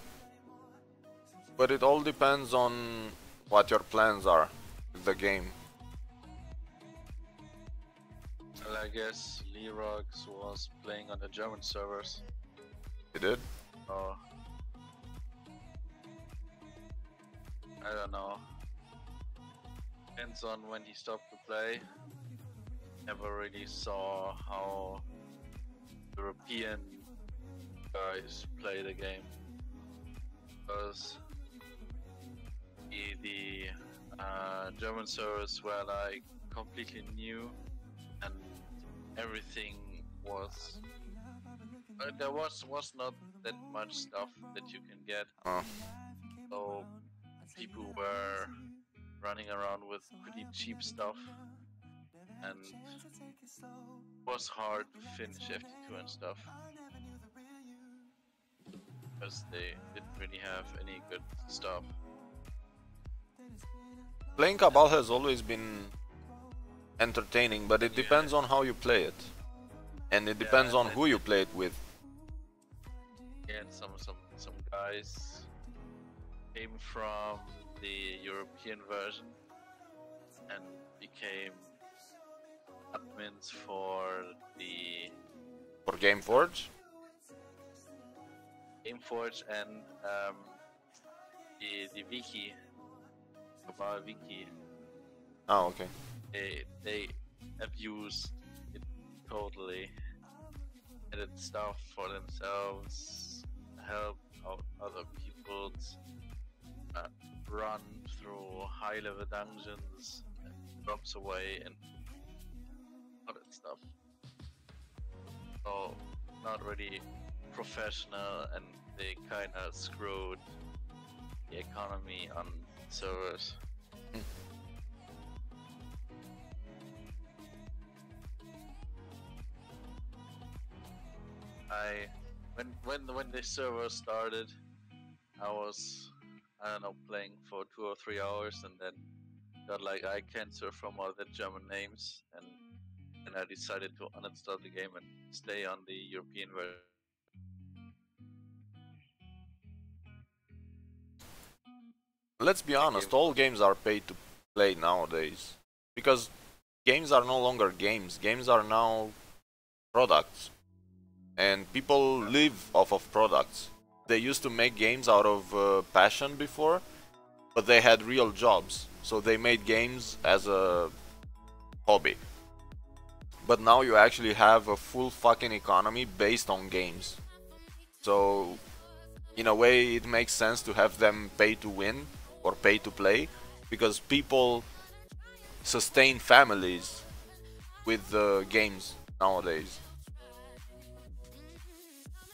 S1: but it all depends on what your plans are with the game.
S6: Well, I guess Lerox was playing on the German servers.
S1: You did?
S6: So I don't know. Depends on when he stopped to play. Never really saw how European guys play the game, because the German servers were like completely new, and everything was there was not that much stuff that you can get.
S1: Oh.
S6: So people were running around with pretty cheap stuff, and it was hard to finish FT2 and stuff, because they didn't really have any good stuff.
S1: Playing Cabal has always been entertaining, but it depends on how you play it. And it depends on who you play it with.
S6: And some guys came from the European version and became admins for the
S1: For Gameforge?
S6: Gameforge and the wiki, Cabal wiki.
S1: Oh, okay.
S6: They abused it totally. Added stuff for themselves, helped out other people, run through high-level dungeons, and drops away, and all that stuff. So, not really professional, and they kinda screwed the economy on servers. When the server started, I don't know, playing for 2 or 3 hours, and then got like eye cancer from all the German names, and I decided to uninstall the game and stay on the European version.
S1: let's be honest, all games are paid to play nowadays. Because games are no longer games. Games are now products. And people live off of products. They used to make games out of passion before, but they had real jobs. So they made games as a hobby. But now you actually have a full fucking economy based on games. So in a way it makes sense to have them pay to win or pay to play, because people sustain families with games nowadays.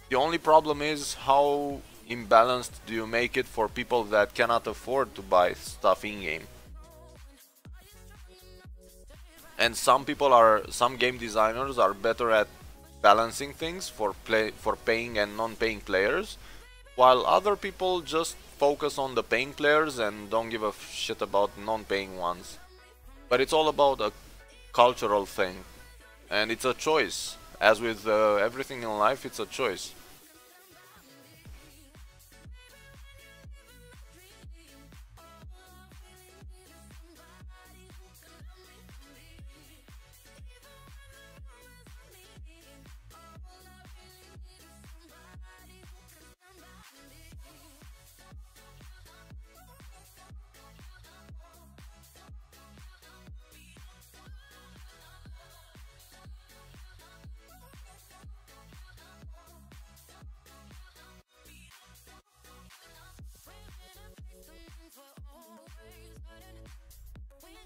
S1: The only problem is how imbalanced do you make it for people that cannot afford to buy stuff in game. And some game designers are better at balancing things for paying and non-paying players, while other people just focus on the paying players and don't give a shit about non-paying ones. But it's all about a cultural thing, and it's a choice. As with everything in life, it's a choice.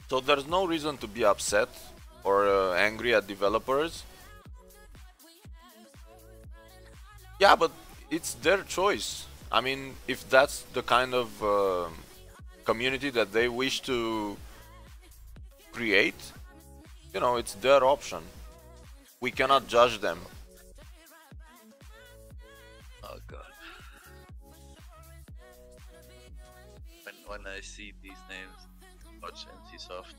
S1: So there's no reason to be upset or angry at developers. Yeah, but it's their choice. I mean, if that's the kind of community that they wish to create, you know, it's their option. We cannot judge them.
S6: Oh god. When I see these names, watch NCSoft,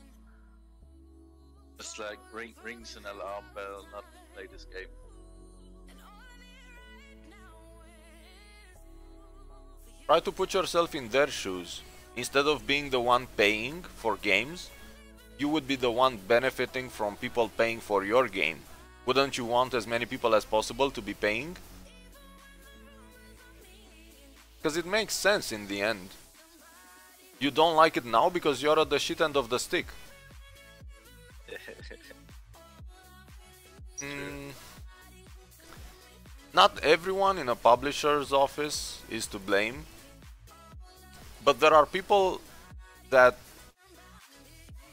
S6: it's like rings an alarm bell not to play this game.
S1: Try to put yourself in their shoes. Instead of being the one paying for games, you would be the one benefiting from people paying for your game. Wouldn't you want as many people as possible to be paying? Because it makes sense in the end. You don't like it now because you're at the shit end of the stick. Not everyone in a publisher's office is to blame, but there are people that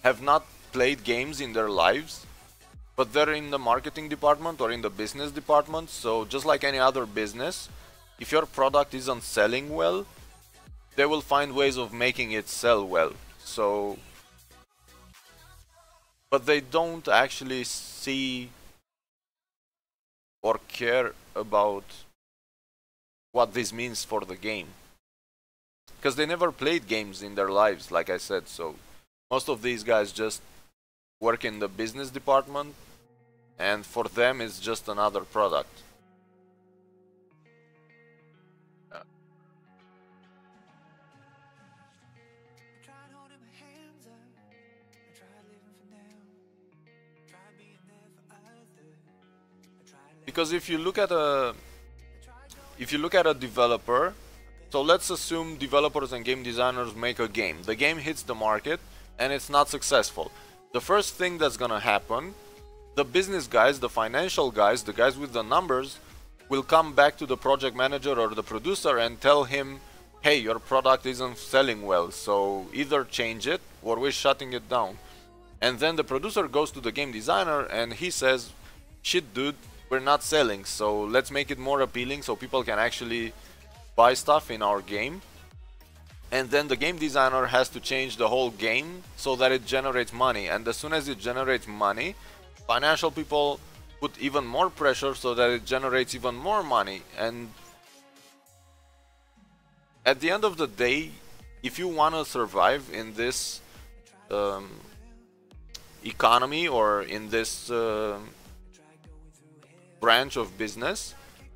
S1: have not played games in their lives, but they're in the marketing department or in the business department. So just like any other business, if your product isn't selling well, they will find ways of making it sell well. So, but they don't actually see or care about what this means for the game, because they never played games in their lives, like I said. So most of these guys just work in the business department, and for them it's just another product. Because if you look at a developer, so let's assume developers and game designers make a game. The game hits the market and it's not successful. The first thing that's gonna happen, the business guys, the financial guys, the guys with the numbers, will come back to the project manager or the producer and tell him, hey, your product isn't selling well, so either change it or we're shutting it down. And then the producer goes to the game designer and he says, shit dude, we're not selling, so let's make it more appealing so people can actually buy stuff in our game. And then the game designer has to change the whole game so that it generates money, and as soon as it generates money, financial people put even more pressure so that it generates even more money. And at the end of the day, if you want to survive in this economy or in this branch of business,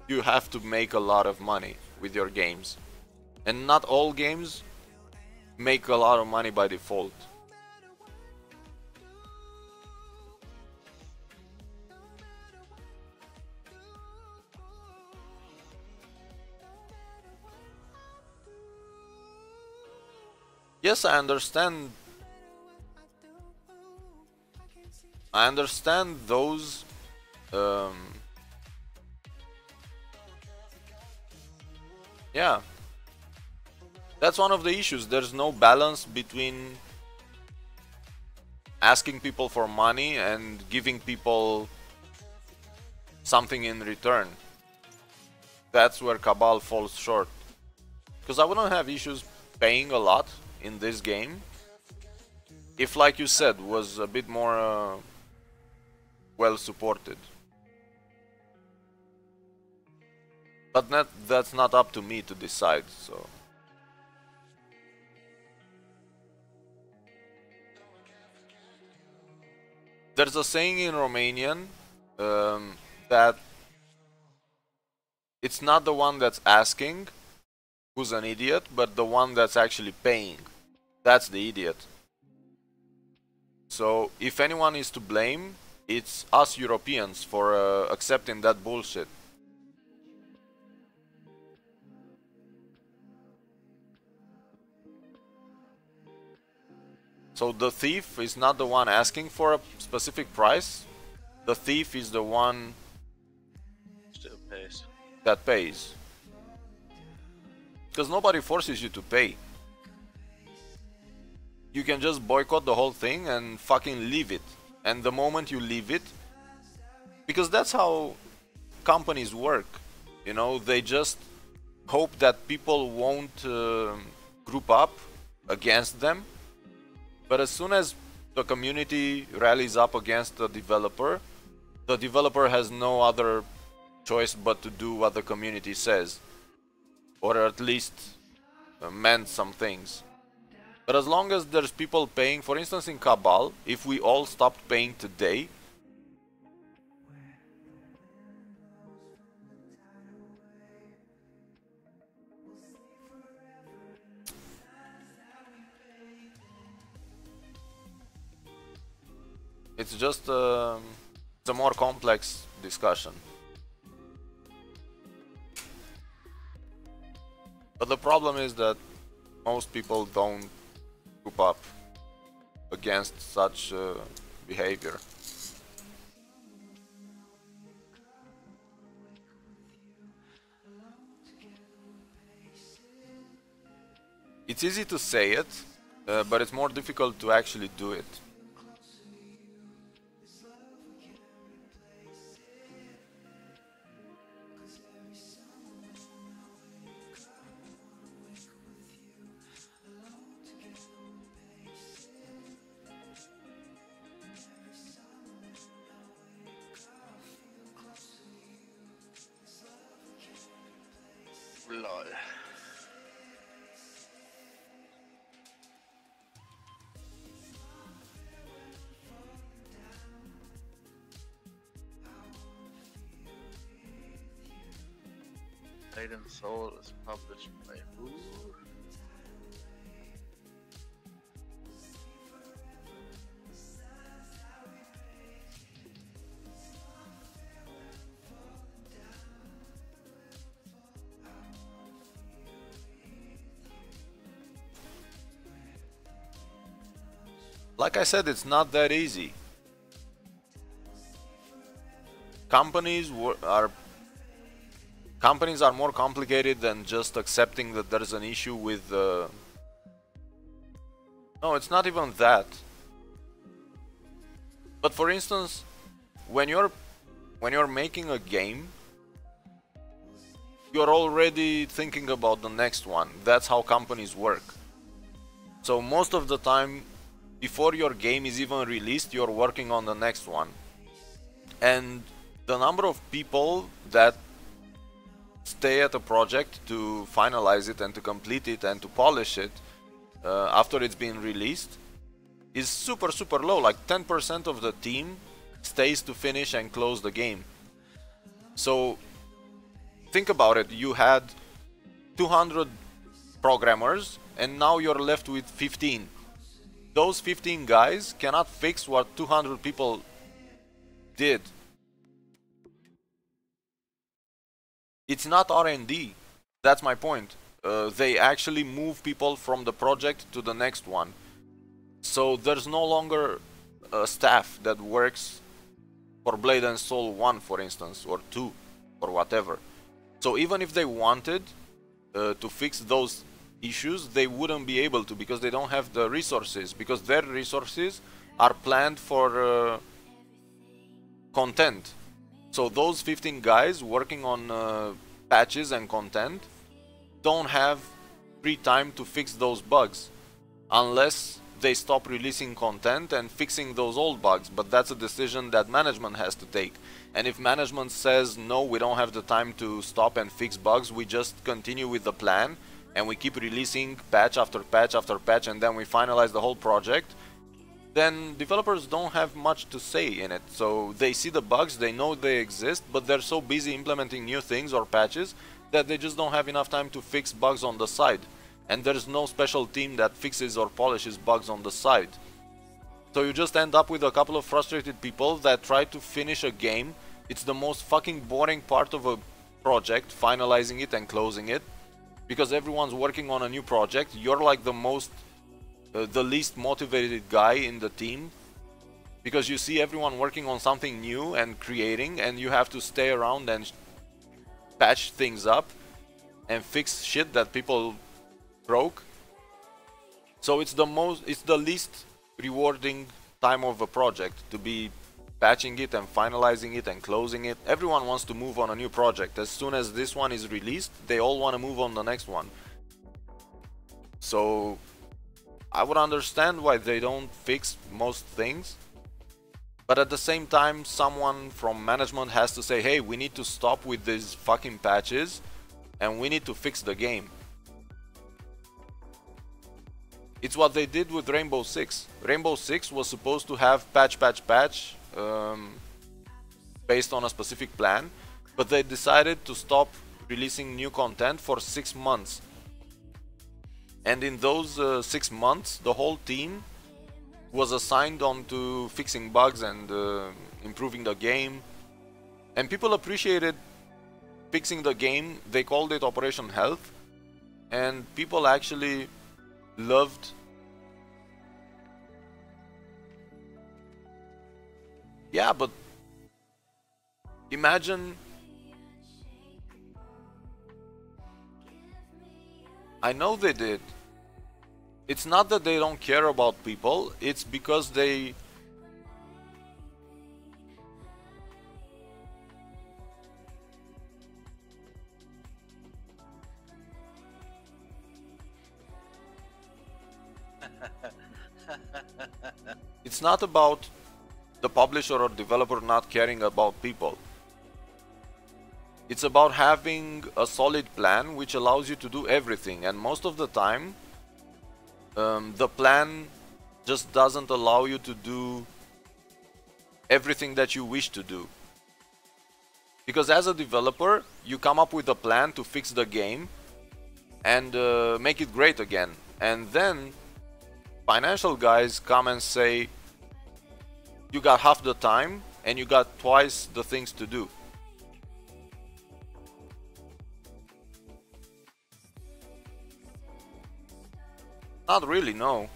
S1: you have to make a lot of money with your games. And not all games make a lot of money by default. Yes, I understand. I understand those yeah, that's one of the issues. There's no balance between asking people for money and giving people something in return. That's where Cabal falls short. Because I wouldn't have issues paying a lot in this game if, like you said, was a bit more well supported. But that's not up to me to decide, so. There's a saying in Romanian that it's not the one that's asking who's an idiot, but the one that's actually paying. That's the idiot. So if anyone is to blame, it's us Europeans for accepting that bullshit. So the thief is not the one asking for a specific price. The thief is the one
S6: Still pays.
S1: that pays. Because nobody forces you to pay. You can just boycott the whole thing and fucking leave it. And the moment you leave it, because that's how companies work, you know, they just hope that people won't group up against them. But as soon as the community rallies up against the developer has no other choice but to do what the community says, or at least mend some things. But as long as there's people paying, for instance in Cabal, if we all stopped paying today, it's just it's a more complex discussion. But the problem is that most people don't group up against such behavior. It's easy to say it, but it's more difficult to actually do it.
S6: Lol. Blade and Soul is published by who?
S1: Like I said, it's not that easy. Companies are more complicated than just accepting that there's an issue with no, it's not even that. But for instance, when you're making a game, you're already thinking about the next one. That's how companies work. So most of the time, before your game is even released, you're working on the next one. And the number of people that stay at a project to finalize it and to complete it and to polish it after it's been released is super low. Like 10% of the team stays to finish and close the game. So think about it, you had 200 programmers and now you're left with 15. Those 15 guys cannot fix what 200 people did. It's not R&D. That's my point. They actually move people from the project to the next one. So there's no longer a staff that works for Blade and Soul 1, for instance, or 2, or whatever. So even if they wanted to fix those issues, they wouldn't be able to, because they don't have the resources, because their resources are planned for content. So those 15 guys working on patches and content don't have free time to fix those bugs unless they stop releasing content and fixing those old bugs. But that's a decision that management has to take. And if management says no, we don't have the time to stop and fix bugs, we just continue with the plan and we keep releasing patch after patch after patch, and then we finalize the whole project, then developers don't have much to say in it. So they see the bugs, they know they exist, but they're so busy implementing new things or patches that they just don't have enough time to fix bugs on the side. And there's no special team that fixes or polishes bugs on the side. So you just end up with a couple of frustrated people that try to finish a game. It's the most fucking boring part of a project, finalizing it and closing it, because everyone's working on a new project. You're like the least motivated guy in the team, because you see everyone working on something new and creating, and you have to stay around and patch things up and fix shit that people broke. So it's the least rewarding time of a project, to be patching it and finalizing it and closing it. Everyone wants to move on a new project. As soon as this one is released, they all want to move on the next one. So I would understand why they don't fix most things, but at the same time someone from management has to say, hey, we need to stop with these fucking patches and we need to fix the game. It's what they did with Rainbow Six. Rainbow Six was supposed to have patch based on a specific plan, but they decided to stop releasing new content for 6 months. And in those 6 months, the whole team was assigned on to fixing bugs and improving the game. And people appreciated fixing the game. They called it Operation Health. And people actually loved but imagine, I know they did. It's not that they don't care about people, it's because they it's not about the publisher or developer not caring about people. It's about having a solid plan which allows you to do everything, and most of the time the plan just doesn't allow you to do everything that you wish to do. Because as a developer, you come up with a plan to fix the game and make it great again, and then financial guys come and say, you got half the time and you got twice the things to do. Not really, no.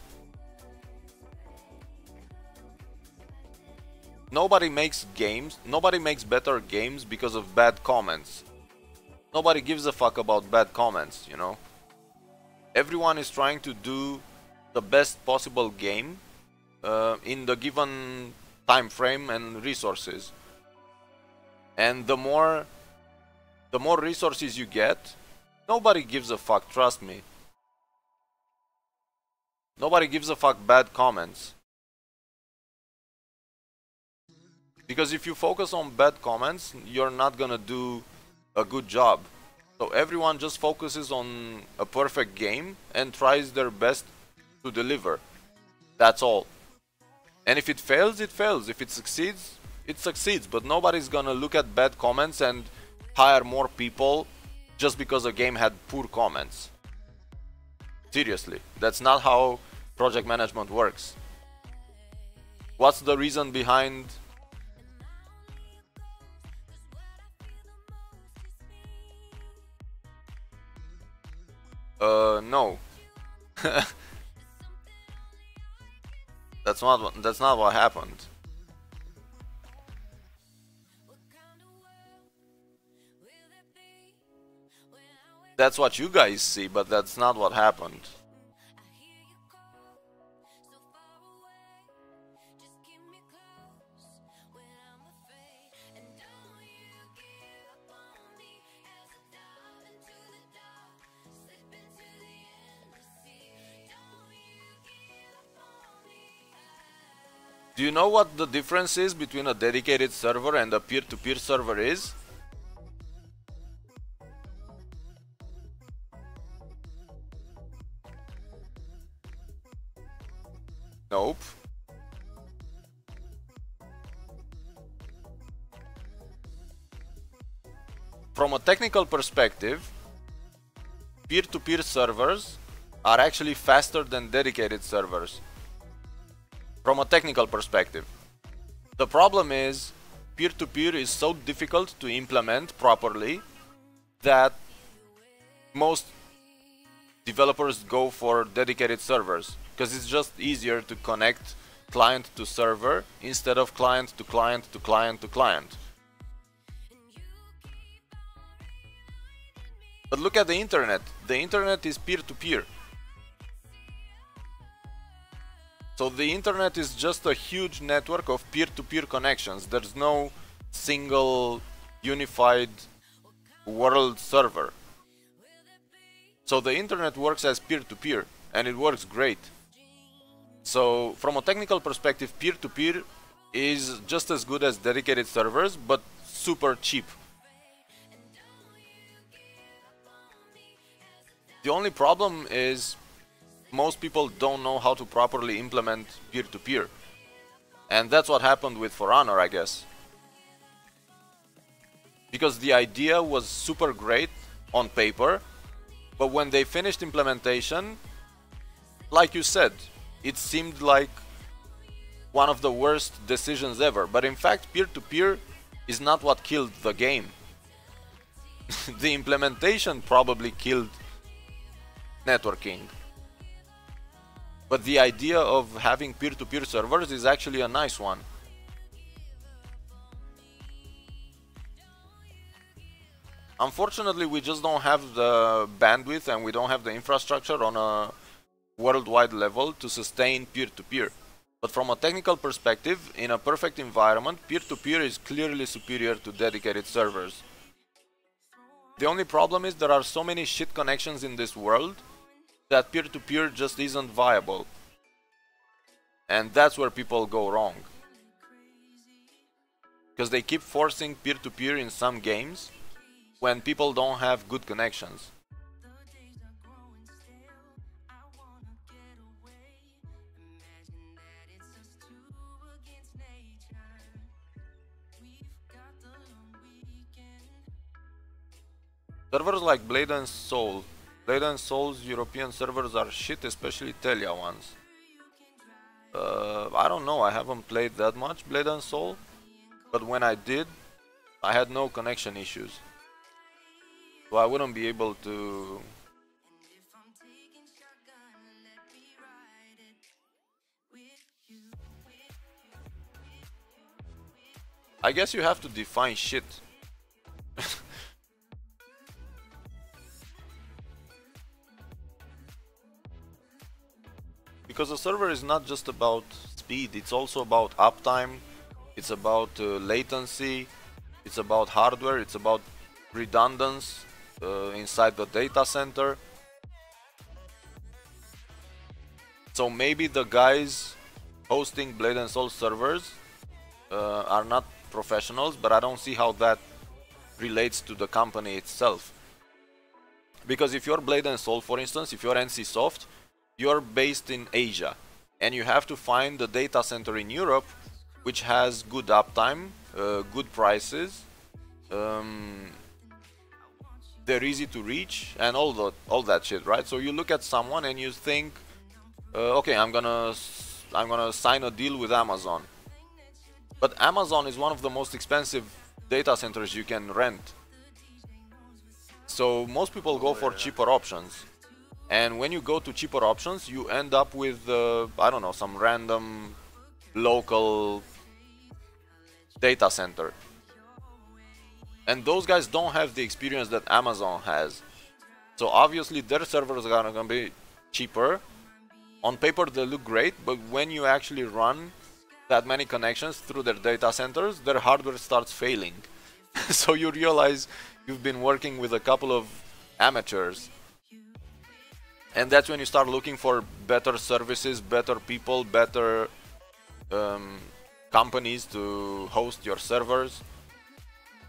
S1: Nobody makes better games because of bad comments. Nobody gives a fuck about bad comments, you know. Everyone is trying to do the best possible game in the given time frame and resources. And the more resources you get, nobody gives a fuck, trust me. Nobody gives a fuck bad comments. Because if you focus on bad comments, you're not gonna do a good job. So everyone just focuses on a perfect game and tries their best to deliver. That's all. And if it fails, it fails. If it succeeds, it succeeds. But nobody's gonna look at bad comments and hire more people just because a game had poor comments. Seriously, that's not how project management works. What's the reason behind no. That's not what happened. That's what you guys see, but that's not what happened. Do you know what the difference is between a dedicated server and a peer-to-peer server is? Nope. From a technical perspective, peer-to-peer servers are actually faster than dedicated servers. From a technical perspective. The problem is, peer-to-peer is so difficult to implement properly that most developers go for dedicated servers, because it's just easier to connect client to server instead of client to client to client to client. But look at the internet. The internet is peer-to-peer. So the internet is just a huge network of peer-to-peer connections. There's no single unified world server. So the internet works as peer-to-peer, and it works great. So from a technical perspective, peer-to-peer is just as good as dedicated servers, but super cheap. The only problem is most people don't know how to properly implement peer-to-peer. And that's what happened with For Honor, I guess. Because the idea was super great on paper, but when they finished implementation, like you said, it seemed like one of the worst decisions ever. But in fact, peer-to-peer is not what killed the game. The implementation probably killed networking. But the idea of having peer-to-peer servers is actually a nice one. Unfortunately, we just don't have the bandwidth and we don't have the infrastructure on a worldwide level to sustain peer-to-peer. But from a technical perspective, in a perfect environment, peer-to-peer is clearly superior to dedicated servers. The only problem is there are so many shit connections in this world that peer-to-peer just isn't viable. And that's where people go wrong. Because they keep forcing peer-to-peer in some games when people don't have good connections. Servers like Blade and Soul. Blade and Soul's European servers are shit, especially Telia ones. I don't know, I haven't played that much Blade and Soul, but when I did, I had no connection issues. So I wouldn't be able to... I guess you have to define shit. Because a server is not just about speed, it's also about uptime, it's about latency, it's about hardware, it's about redundancy inside the data center. So maybe the guys hosting Blade and Soul servers are not professionals, but I don't see how that relates to the company itself. Because if you're Blade and Soul, for instance, if you're NCSoft, you're based in Asia and you have to find a data center in Europe which has good uptime, good prices, they're easy to reach, and all that shit, right? So you look at someone and you think, okay, I'm gonna sign a deal with Amazon. But Amazon is one of the most expensive data centers you can rent. So most people go for cheaper options. And when you go to cheaper options, you end up with, I don't know, some random local data center. And those guys don't have the experience that Amazon has. So obviously their servers are gonna be cheaper. On paper they look great, but when you actually run that many connections through their data centers, their hardware starts failing. So you realize you've been working with a couple of amateurs. And that's when you start looking for better services, better people, better companies to host your servers.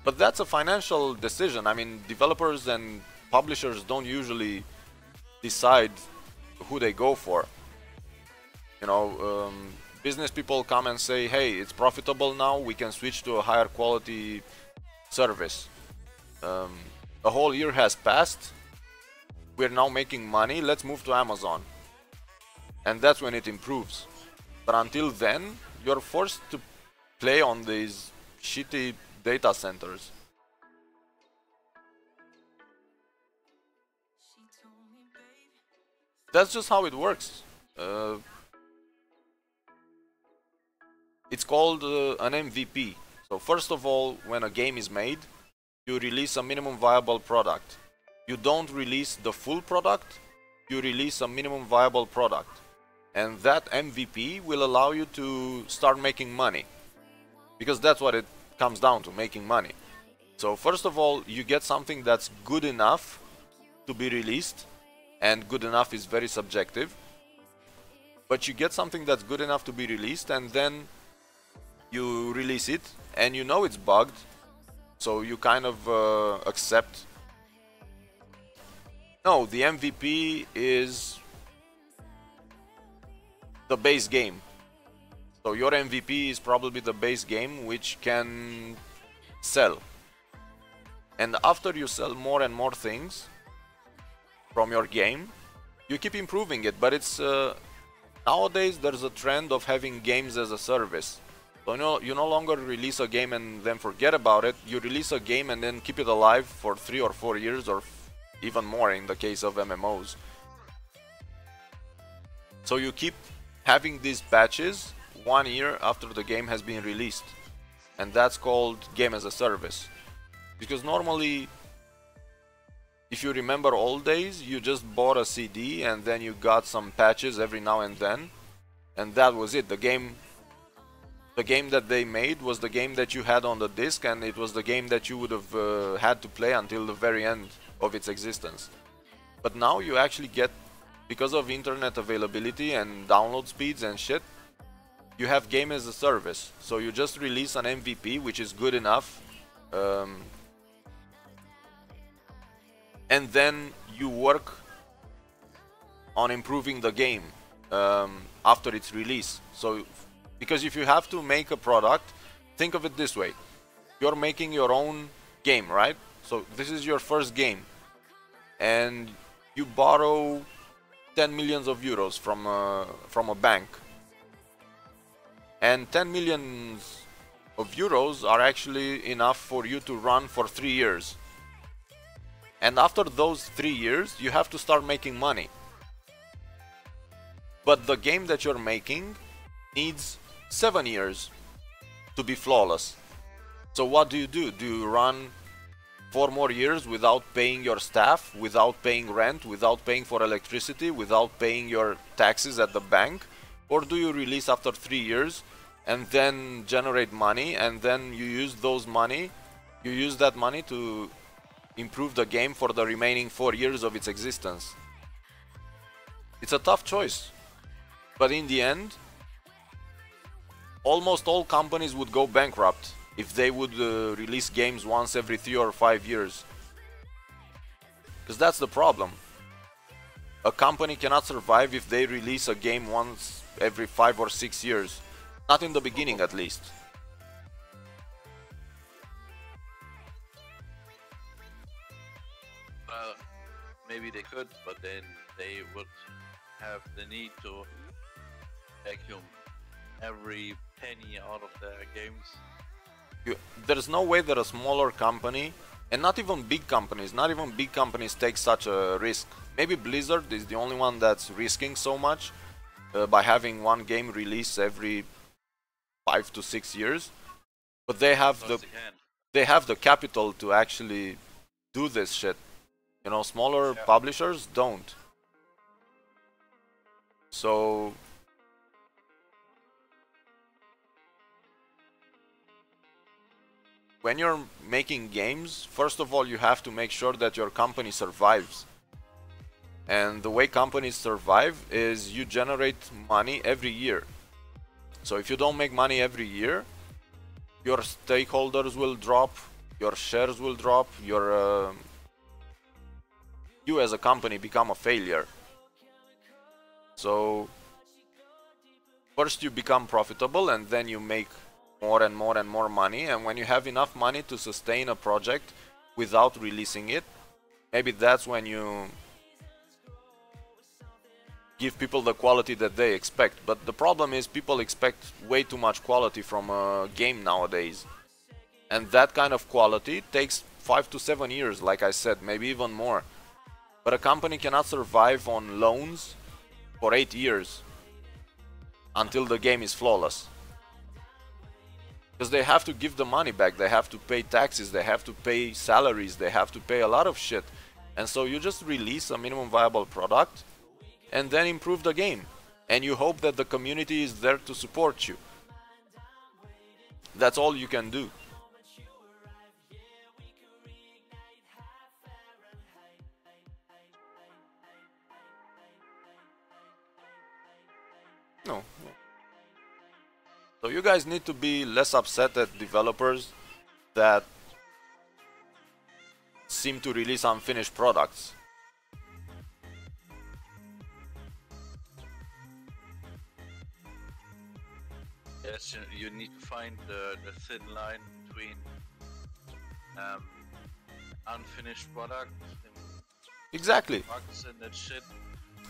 S1: But that's a financial decision. I mean, developers and publishers don't usually decide who they go for. You know, business people come and say, hey, it's profitable now, we can switch to a higher quality service. A whole year has passed, we're now making money, let's move to Amazon. And that's when it improves. But until then, you're forced to play on these shitty data centers. That's just how it works. It's called an MVP. So first of all, when a game is made, you release a minimum viable product. You don't release the full product, you release a minimum viable product. And that MVP will allow you to start making money. Because that's what it comes down to, making money. So first of all, you get something that's good enough to be released. And good enough is very subjective. But you get something that's good enough to be released, and then you release it, and you know it's bugged, so you kind of accept. No, the MVP is the base game. So your MVP is probably the base game which can sell. And after you sell more and more things from your game, you keep improving it. But it's nowadays there's a trend of having games as a service. So you no longer release a game and then forget about it. You release a game and then keep it alive for 3 or 4 years, or even more in the case of MMOs. So you keep having these patches 1 year after the game has been released. And that's called game as a service. Because normally, if you remember old days, you just bought a CD and then you got some patches every now and then. And that was it. The game that they made was the game that you had on the disc, and it was the game that you would have had to play until the very end of its existence. But now you actually get, because of internet availability and download speeds and shit, you have game as a service. So you just release an MVP which is good enough, and then you work on improving the game after its release. So because if you have to make a product, think of it this way. You're making your own game, right? So this is your first game. And you borrow 10 millions of euros from a bank. And 10 millions of euros are actually enough for you to run for 3 years. And after those 3 years, you have to start making money. But the game that you're making needs 7 years to be flawless. So what do? Do you run 4 more years without paying your staff, without paying rent, without paying for electricity, without paying your taxes at the bank? Or do you release after 3 years and then generate money, and then you use that money to improve the game for the remaining 4 years of its existence? It's a tough choice. But in the end, almost all companies would go bankrupt if they would release games once every 3 or 5 years. Because that's the problem. A company cannot survive if they release a game once every 5 or 6 years. Not in the beginning, at least.
S6: maybe they could, but then they would have the need to vacuum every penny out of their games.
S1: There's no way that a smaller company, and not even big companies take such a risk. Maybe Blizzard is the only one that's risking so much by having one game release every 5 to 6 years, but they have the capital to actually do this shit. You know, smaller publishers don't. So when you're making games, first of all, you have to make sure that your company survives. And the way companies survive is you generate money every year. So if you don't make money every year, your stakeholders will drop, your shares will drop, you as a company become a failure. So first you become profitable, and then you make more and more and more money, and when you have enough money to sustain a project without releasing it, maybe that's when you give people the quality that they expect. But the problem is people expect way too much quality from a game nowadays, and that kind of quality takes 5 to 7 years, like I said, maybe even more. But a company cannot survive on loans for 8 years until the game is flawless, because they have to give the money back, they have to pay taxes, they have to pay salaries, they have to pay a lot of shit. And so you just release a minimum viable product and then improve the game, and you hope that the community is there to support you. That's all you can do. No. So you guys need to be less upset at developers that seem to release unfinished products.
S6: Yes, you need to find the thin line between unfinished product and
S1: Exactly.
S6: bugs and that shit.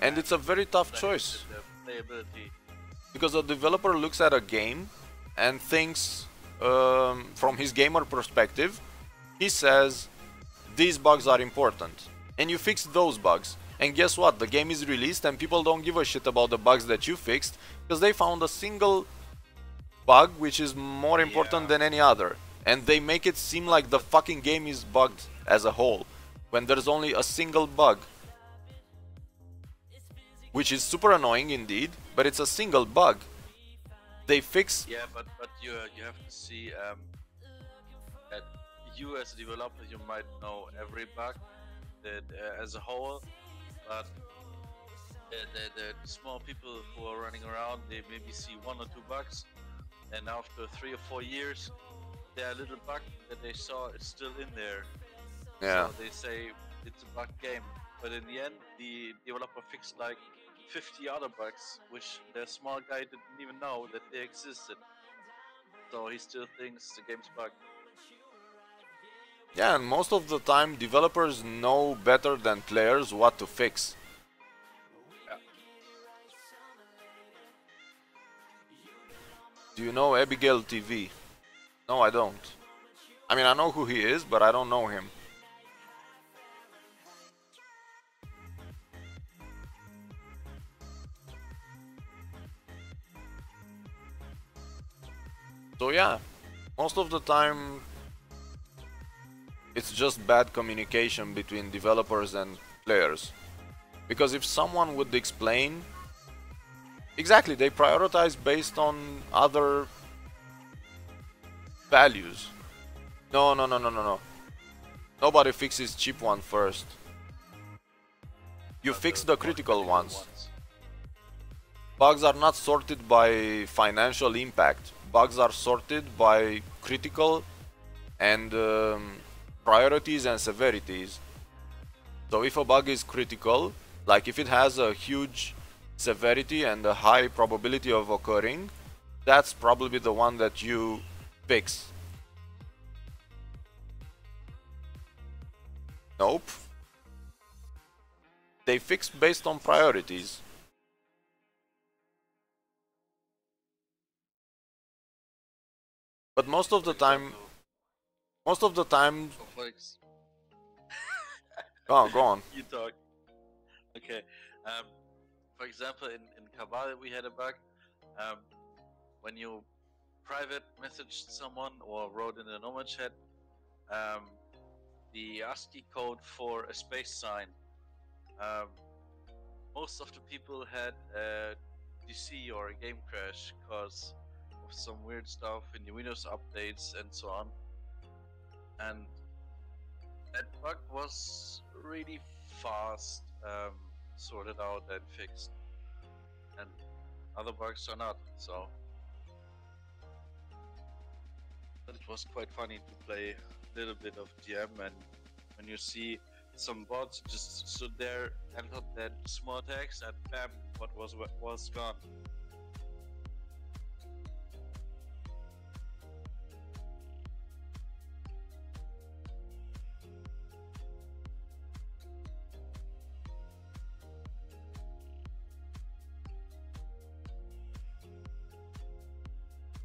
S1: And it's a very tough choice,
S6: The playability.
S1: because a developer looks at a game and thinks, from his gamer perspective, he says, these bugs are important, and you fix those bugs. And guess what? The game is released and people don't give a shit about the bugs that you fixed, because they found a single bug which is more important than any other, and they make it seem like the fucking game is bugged as a whole, when there's only a single bug, which is super annoying indeed, but it's a single bug. They fix...
S6: Yeah, but you have to see that you as a developer, you might know every bug that as a whole, but the small people who are running around, they maybe see 1 or 2 bugs, and after 3 or 4 years, there are little bug that they saw is still in there.
S1: Yeah.
S6: So they say it's a bug game, but in the end, the developer fixed like 50 other bugs, which the small guy didn't even know that they existed. So he still thinks the game's bugged.
S1: Yeah, and most of the time developers know better than players what to fix.
S6: Yeah.
S1: Do you know Abigail TV? No, I don't. I mean, I know who he is, but I don't know him. So yeah, most of the time it's just bad communication between developers and players. Because if someone would explain, exactly, they prioritize based on other values. No. Nobody fixes cheap one first. You fix the critical ones. Bugs are not sorted by financial impact. Bugs are sorted by critical and priorities and severities. So if a bug is critical, like if it has a huge severity and a high probability of occurring, that's probably the one that you fix. Nope. they fix based on priorities. But most of the time,
S6: So for
S1: go on.
S6: you talk. Okay. For example, in Cabal we had a bug. When you private messaged someone or wrote in a normal chat, the ASCII code for a space sign. Most of the people had a DC or a game crash because of some weird stuff in the Windows updates and so on. And that bug was really fast sorted out and fixed. And other bugs are not, so. But it was quite funny to play a little bit of GM, and when you see some bots just stood there, entered that small text, and bam, what was gone.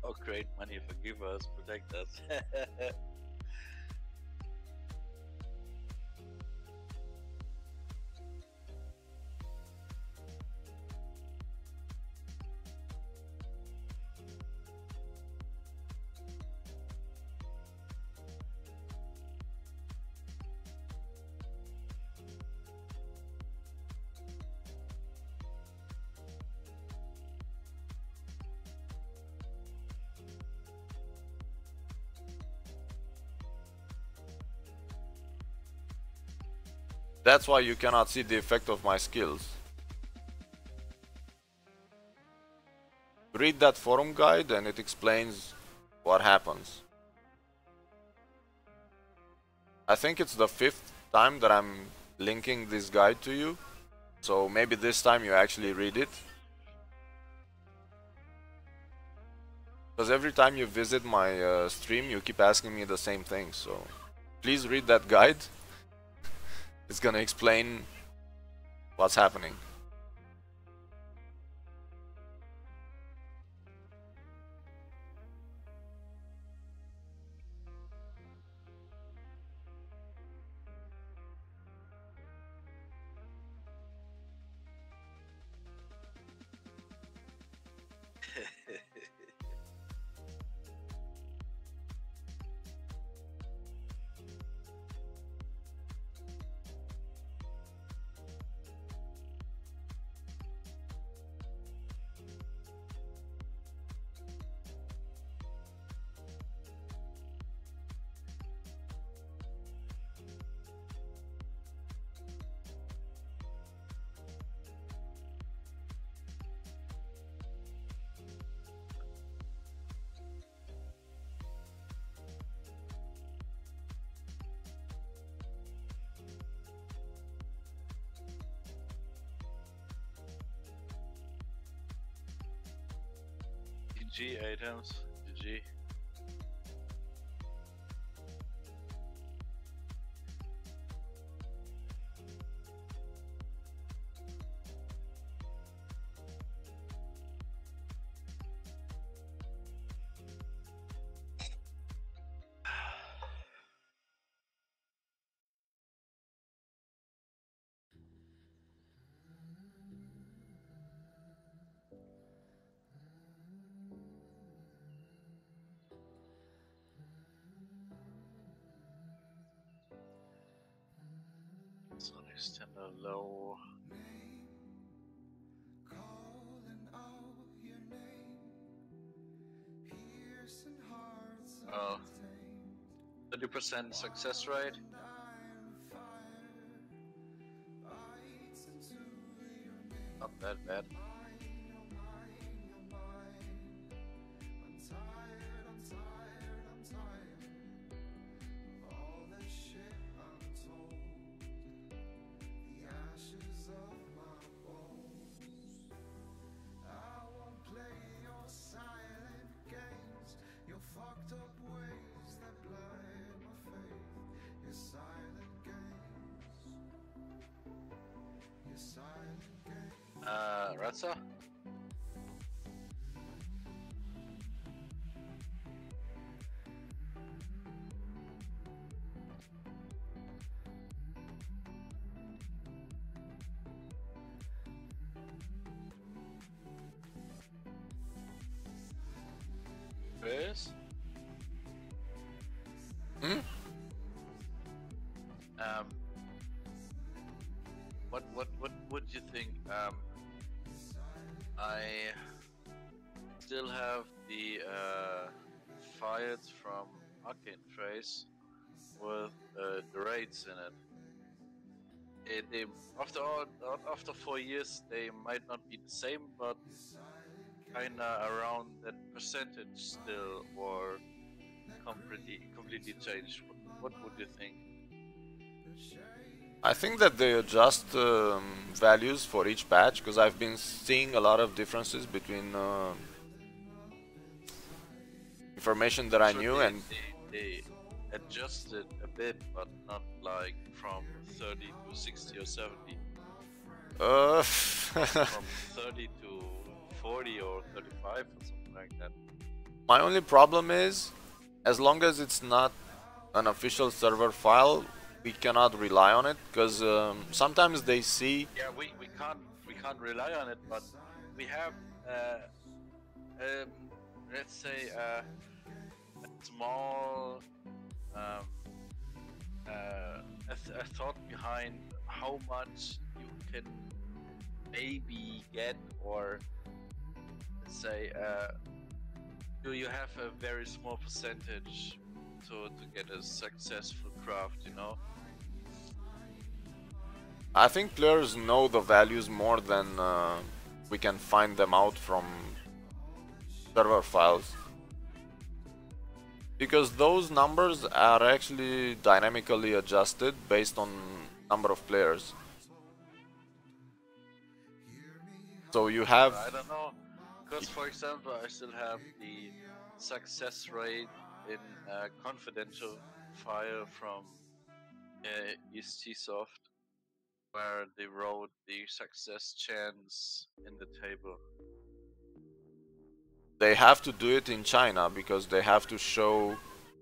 S6: Oh, great money, forgive us, protect us.
S1: That's why you cannot see the effect of my skills. Read that forum guide and it explains what happens. I think it's the 5th time that I'm linking this guide to you, so maybe this time you actually read it. Because every time you visit my stream you keep asking me the same thing, so please read that guide. It's gonna explain what's happening.
S6: GG items, GG. So extend a low.
S2: Calling out your name, piercing hearts
S6: Oh, 30% success rate. Not that bad. Ratsa? Chris?
S1: Hmm?
S6: What would you think? I still have the files from Arcane Trace with the raids in it. They after 4 years they might not be the same, but kinda around that percentage still, or completely changed. What would you think?
S1: I think that they adjust values for each patch because I've been seeing a lot of differences between information that I
S6: Sure,
S1: knew
S6: they,
S1: and
S6: they adjusted a bit, but not like from 30 to 60 or 70. From 30 to 40 or 35 or something like that.
S1: my only problem is as long as it's not an official server file, we cannot rely on it because sometimes they see.
S6: Yeah, we can't rely on it, but we have let's say a small a thought behind how much you can maybe get, or let's say do you have a very small percentage to get a successful craft, you know?
S1: I think players know the values more than we can find them out from server files. Because those numbers are actually dynamically adjusted based on number of players. So you have.
S6: I don't know, because for example, I still have the success rate in a confidential file from ESTsoft, where they wrote the success chance in the table.
S1: They have to do it in China because they have to show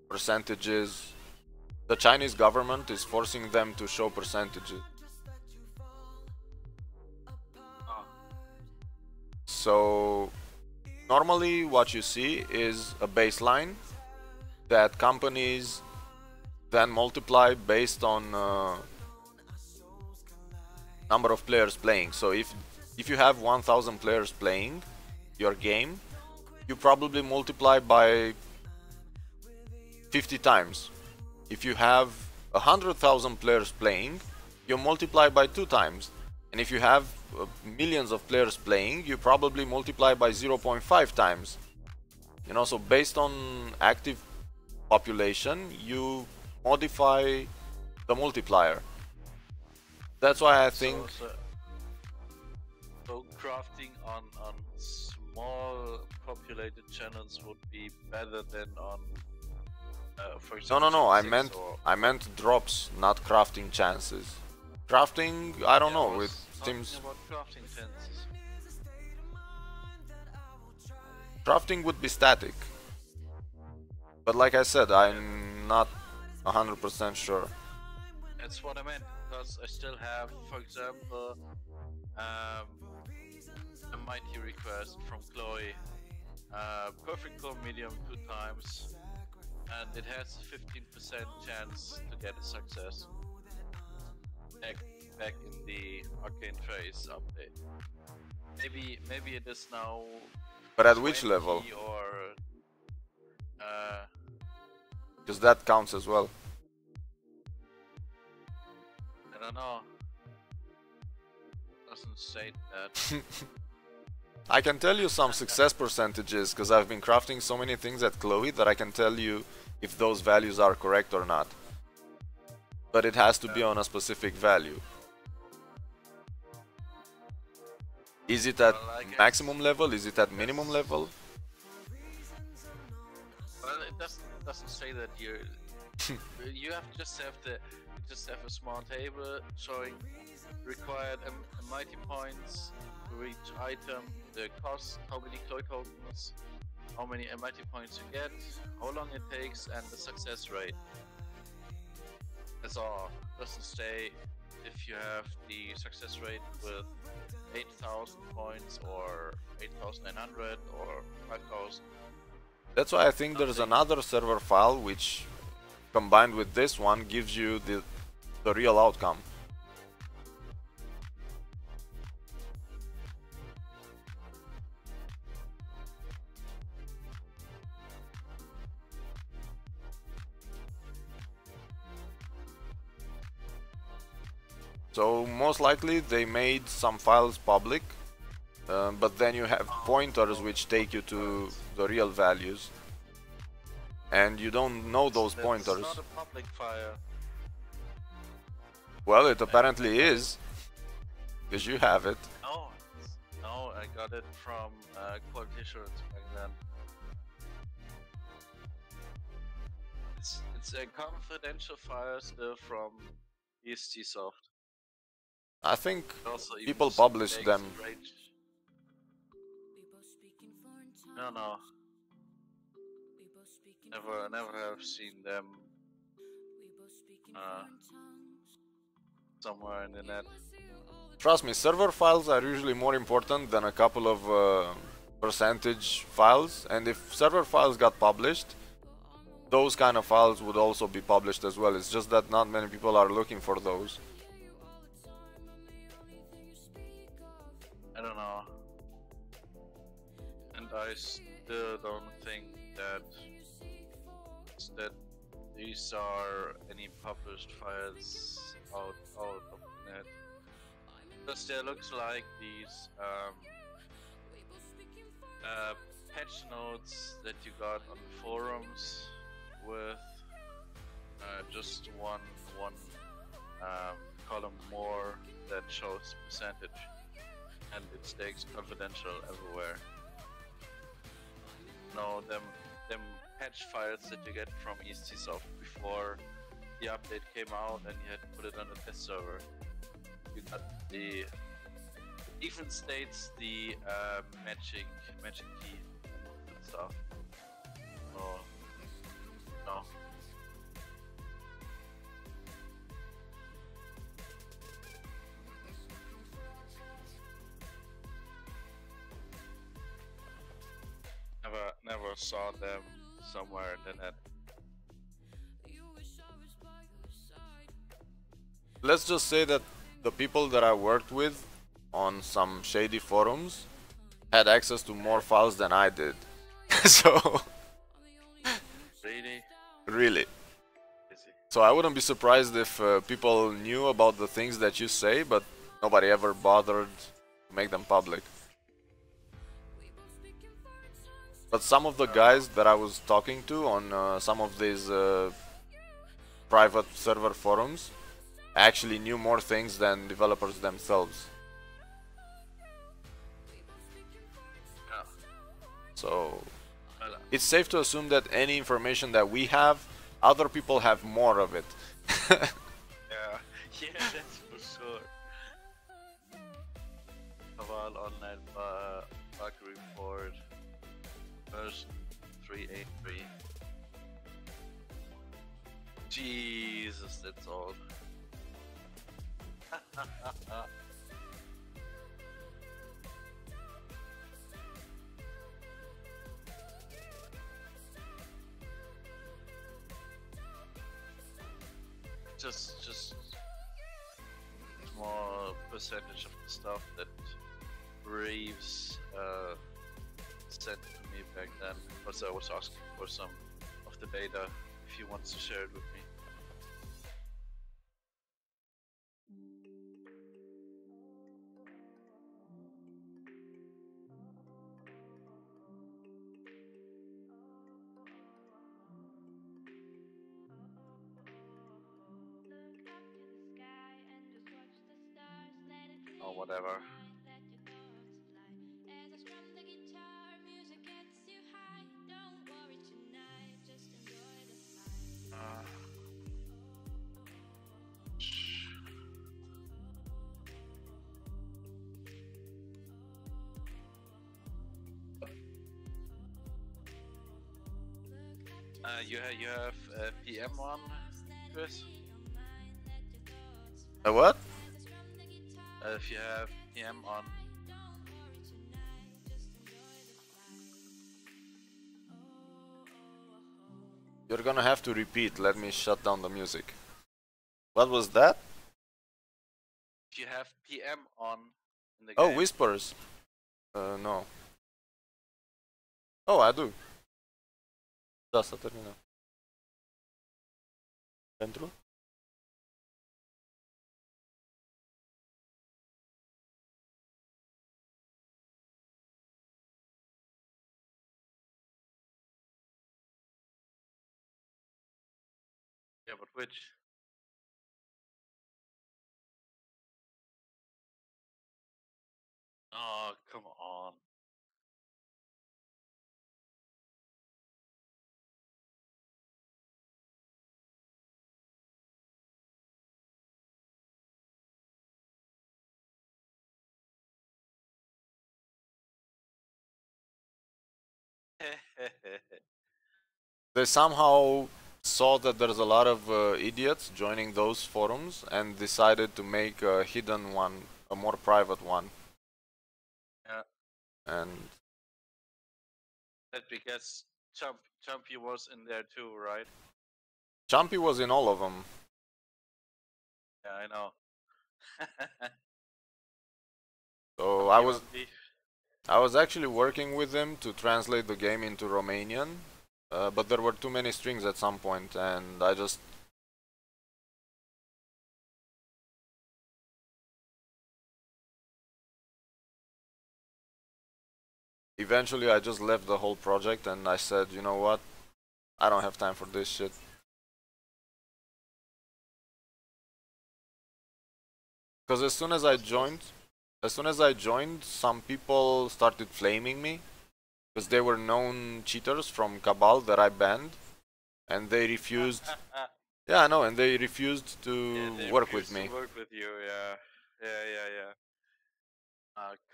S1: percentages. The Chinese government is forcing them to show percentages. So normally what you see is a baseline that companies then multiply based on number of players playing. So if you have 1000 players playing your game, you probably multiply by 50 times. If you have 100,000 players playing, you multiply by 2 times. And if you have millions of players playing, you probably multiply by 0.5 times. You know, so based on active population, you modify the multiplier. That's why I think.
S6: So crafting on small populated channels would be better than on, for example.
S1: No. I meant drops, not crafting chances. Crafting, I don't know. It seems
S6: about crafting chances.
S1: crafting would be static. But like I said, I'm not 100% sure.
S6: That's what I meant, because I still have, for example, a mighty request from Chloe. Perfect core medium 2 times, and it has a 15% chance to get a success. Back in the Arcane Trace update. Maybe it is now.
S1: But at which level?
S6: Or
S1: Because that counts as well.
S6: I don't know. Doesn't say that.
S1: I can tell you some success percentages because I've been crafting so many things at Chloe that I can tell you if those values are correct or not. But it has to be on a specific value. Is it at maximum level? Is it at minimum level?
S6: Well, it doesn't say that You have just have a small table showing required mighty points for each item, the cost, how many Chloe tokens, how many mighty points you get, how long it takes, and the success rate. That's all. Doesn't say if you have the success rate with 8,000 points or 8,900 or 5,000.
S1: That's why I think there's another server file which, combined with this one, gives you the real outcome. So most likely they made some files public, but then you have pointers which take you to the real values, and you don't know those pointers.
S6: It's not a public file.
S1: Well, it apparently is, because you have it.
S6: No, I got it from quality assurance back then. It's a confidential file still from EST Soft.
S1: I think
S6: Also, even
S1: people
S6: some
S1: publish
S6: takes
S1: them.
S6: range. No. Never have seen them somewhere in the net.
S1: Trust me, server files are usually more important than a couple of percentage files, and if server files got published, those kind of files would also be published as well. It's just that not many people are looking for those.
S6: I don't know. And I still don't think that these are any published files out of the net. Because there looks like these patch notes that you got on forums with just one column more that shows percentage, and it stays confidential everywhere. No, them patch files that you get from ESTsoft before the update came out and you had to put it on the test server. You got the even states the magic key and stuff. Oh no. Never saw them somewhere in the net.
S1: Let's just say that the people that I worked with on some shady forums had access to more files than I did. So really. So I wouldn't be surprised if people knew about the things that you say, but nobody ever bothered to make them public. But some of the guys that I was talking to on some of these private server forums actually knew more things than developers themselves. So it's safe to assume that any information that we have, other people have more of it.
S6: Yeah, that's for sure. Kaval Online Bug Report version 383. Jesus, that's old. Just small percentage of the stuff that Reeves sent to me back then, because I was asking for some of the data if he wants to share it with me. Or whatever. You have PM on, Chris.
S1: What?
S6: If you have PM on,
S1: You're gonna have to repeat. Let me shut down the music. What was that?
S6: if you have PM on in the
S1: Oh,
S6: game.
S1: whispers. No. Oh, I do. Da, s-a terminat. Pentru?
S6: Yeah, but which? Oh, come on.
S1: They somehow saw that there's a lot of idiots joining those forums and decided to make a hidden one, a more private one.
S6: Yeah.
S1: And
S6: That's because Chumpy was in there too, right?
S1: Chumpy was in all of them.
S6: Yeah, I know.
S1: So I was actually working with him to translate the game into Romanian, but there were too many strings at some point, and I just eventually I just left the whole project and I said, you know what, I don't have time for this shit. Because as soon as I joined, some people started flaming me because they were known cheaters from Cabal that I banned, and they refused. Yeah, I know, and they refused to
S6: they
S1: work
S6: refuse
S1: with me.
S6: to work with you, yeah. Yeah.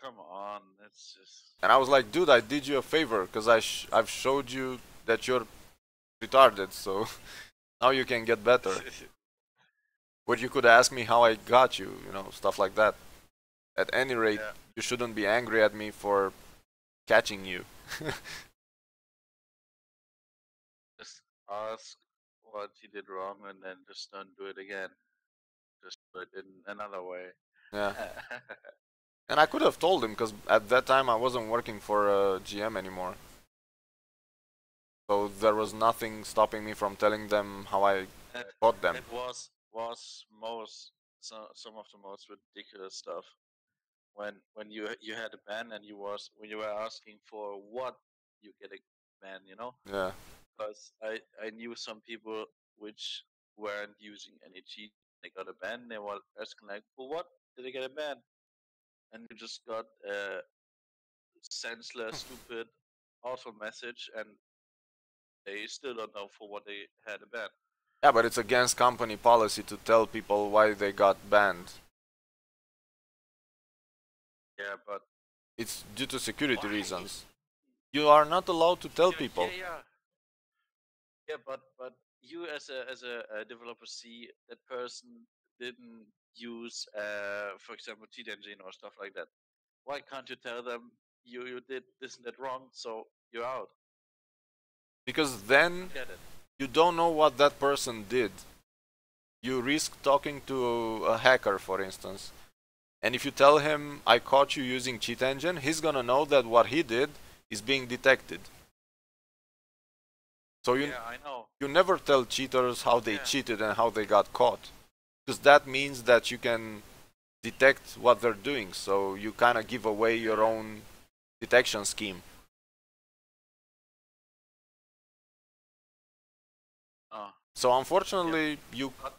S6: Come on, that's just.
S1: And I was like, dude, I did you a favor because I've showed you that you're retarded, so now you can get better. But you could ask me how I got you, you know, stuff like that. At any rate,
S6: Yeah.
S1: you shouldn't be angry at me for catching you.
S6: Just ask what you did wrong and then just don't do it again. Just do it in another way.
S1: Yeah. And I could have told him because at that time I wasn't working for GM anymore. So there was nothing stopping me from telling them how I caught them.
S6: It was some of the most ridiculous stuff. When you had a ban and when you were asking for what you get a ban, you know?
S1: Yeah.
S6: Because I knew some people which weren't using any cheat. They got a ban. They were asking like, for what did they get a ban? And you just got a senseless, stupid, awful message, and they still don't know for what they had a ban.
S1: Yeah, but it's against company policy to tell people why they got banned.
S6: Yeah, but
S1: It's due to security
S6: why?
S1: reasons. You are not allowed to tell people.
S6: Yeah, but you as a developer see that person didn't use, for example, cheat engine or stuff like that. Why can't you tell them you did this and that wrong, so you're out?
S1: Because then
S6: Get it?
S1: you don't know what that person did. You risk talking to a hacker, for instance. And if you tell him, I caught you using cheat engine, he's gonna know that what he did is being detected. So
S6: Yeah, I know.
S1: you never tell cheaters how they
S6: Yeah.
S1: cheated and how they got caught. Because that means that you can detect what they're doing. So you kind of give away your own detection scheme. So unfortunately, you
S6: But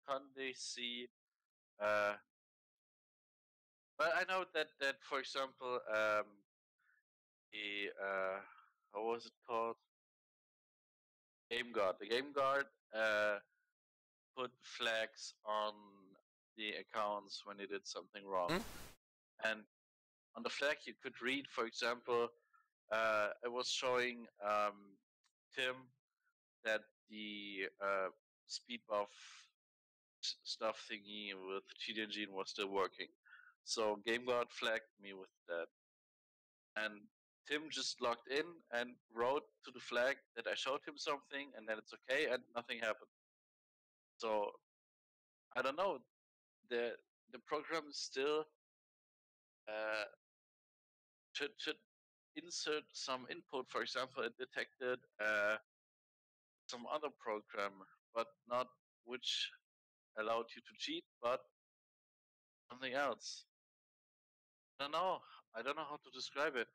S6: can't they see? Uh, but I know that for example, the how was it called? Game Guard. The Game Guard put flags on the accounts when they did something wrong, and on the flag you could read, for example, it was showing Tim that the speed buff stuff thingy with cheat engine was still working. So GameGuard flagged me with that. And Tim just logged in and wrote to the flag that I showed him something and that it's okay, and nothing happened. So I don't know. The program still uh, should insert some input. For example, it detected some other program, but not which allowed you to cheat, but something else. I don't know. I don't know how to describe it.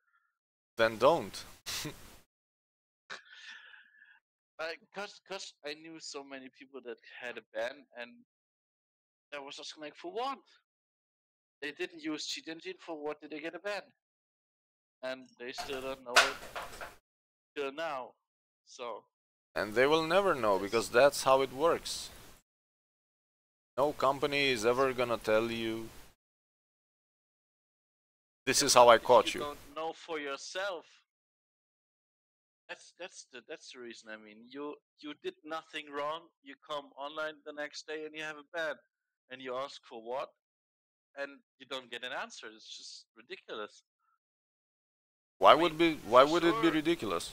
S1: Then don't.
S6: Cause I knew so many people that had a ban, and I was asking like, for what? They didn't use cheat engine. For what did they get a ban? And they still don't know it till now. So
S1: And they will never know because that's how it works. No company is ever gonna tell you this is how I caught
S6: if
S1: you.
S6: you don't know for yourself, that's the reason. I mean, you did nothing wrong. You come online the next day and you have a ban, and you ask for what, and you don't get an answer. It's just ridiculous.
S1: Why
S6: I
S1: would
S6: mean,
S1: why
S6: for
S1: would it be
S6: sure.
S1: ridiculous?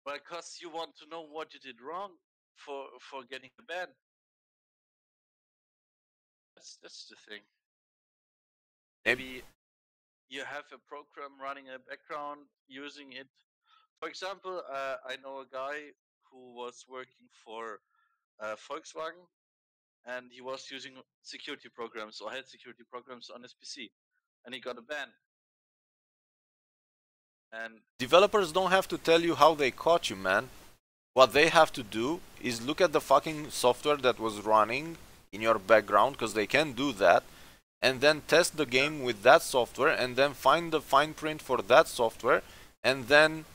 S6: Because you want to know what you did wrong for getting a ban. That's the thing. Maybe you have a program running in the background using it. For example, I know a guy who was working for Volkswagen, and he was using security programs or had security programs on his PC, and he got a ban. And
S1: Developers don't have to tell you how they caught you, man. What they have to do is look at the fucking software that was running in your background, because they can do that, and then test the game with that software, and then find the fine print for that software, and then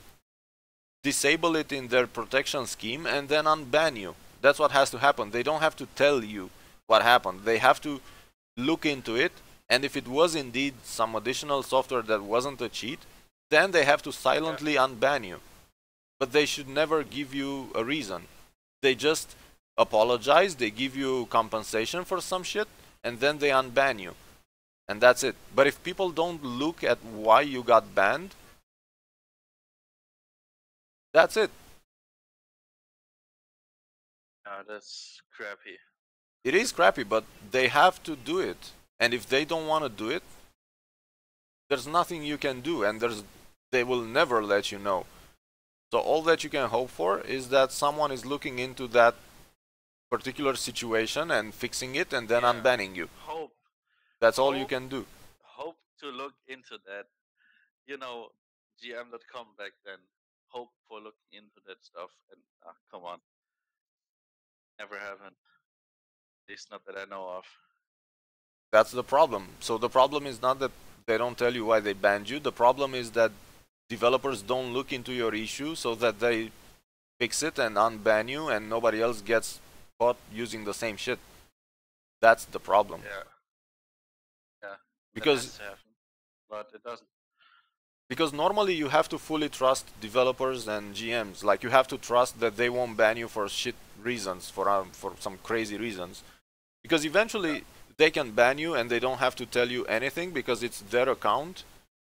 S1: disable it in their protection scheme, and then unban you. That's what has to happen. They don't have to tell you what happened. They have to look into it, and if it was indeed some additional software that wasn't a cheat, then they have to silently unban you. But they should never give you a reason. They just apologize, they give you compensation for some shit, and then they unban you. And that's it. But if people don't look at why you got banned, that's it.
S6: that's crappy.
S1: It is crappy, but they have to do it. And if they don't want to do it, there's nothing you can do, and they will never let you know. So all that you can hope for is that someone is looking into that particular situation and fixing it and then
S6: Yeah.
S1: unbanning you.
S6: Hope
S1: That's all you
S6: Hope.
S1: can do.
S6: hope to look into that. You know, GM.com back then. Hope for looking into that stuff, and come on, never happened. At least not that I know of.
S1: That's the problem. So the problem is not that they don't tell you why they banned you. The problem is that developers don't look into your issue so that they fix it and unban you, and nobody else gets caught using the same shit. That's the problem.
S6: Yeah.
S1: Because
S6: that has to happen, but it doesn't.
S1: Because normally you have to fully trust developers and GMs. Like, you have to trust that they won't ban you for shit reasons, for some crazy reasons. Because eventually they can ban you and they don't have to tell you anything because it's their account.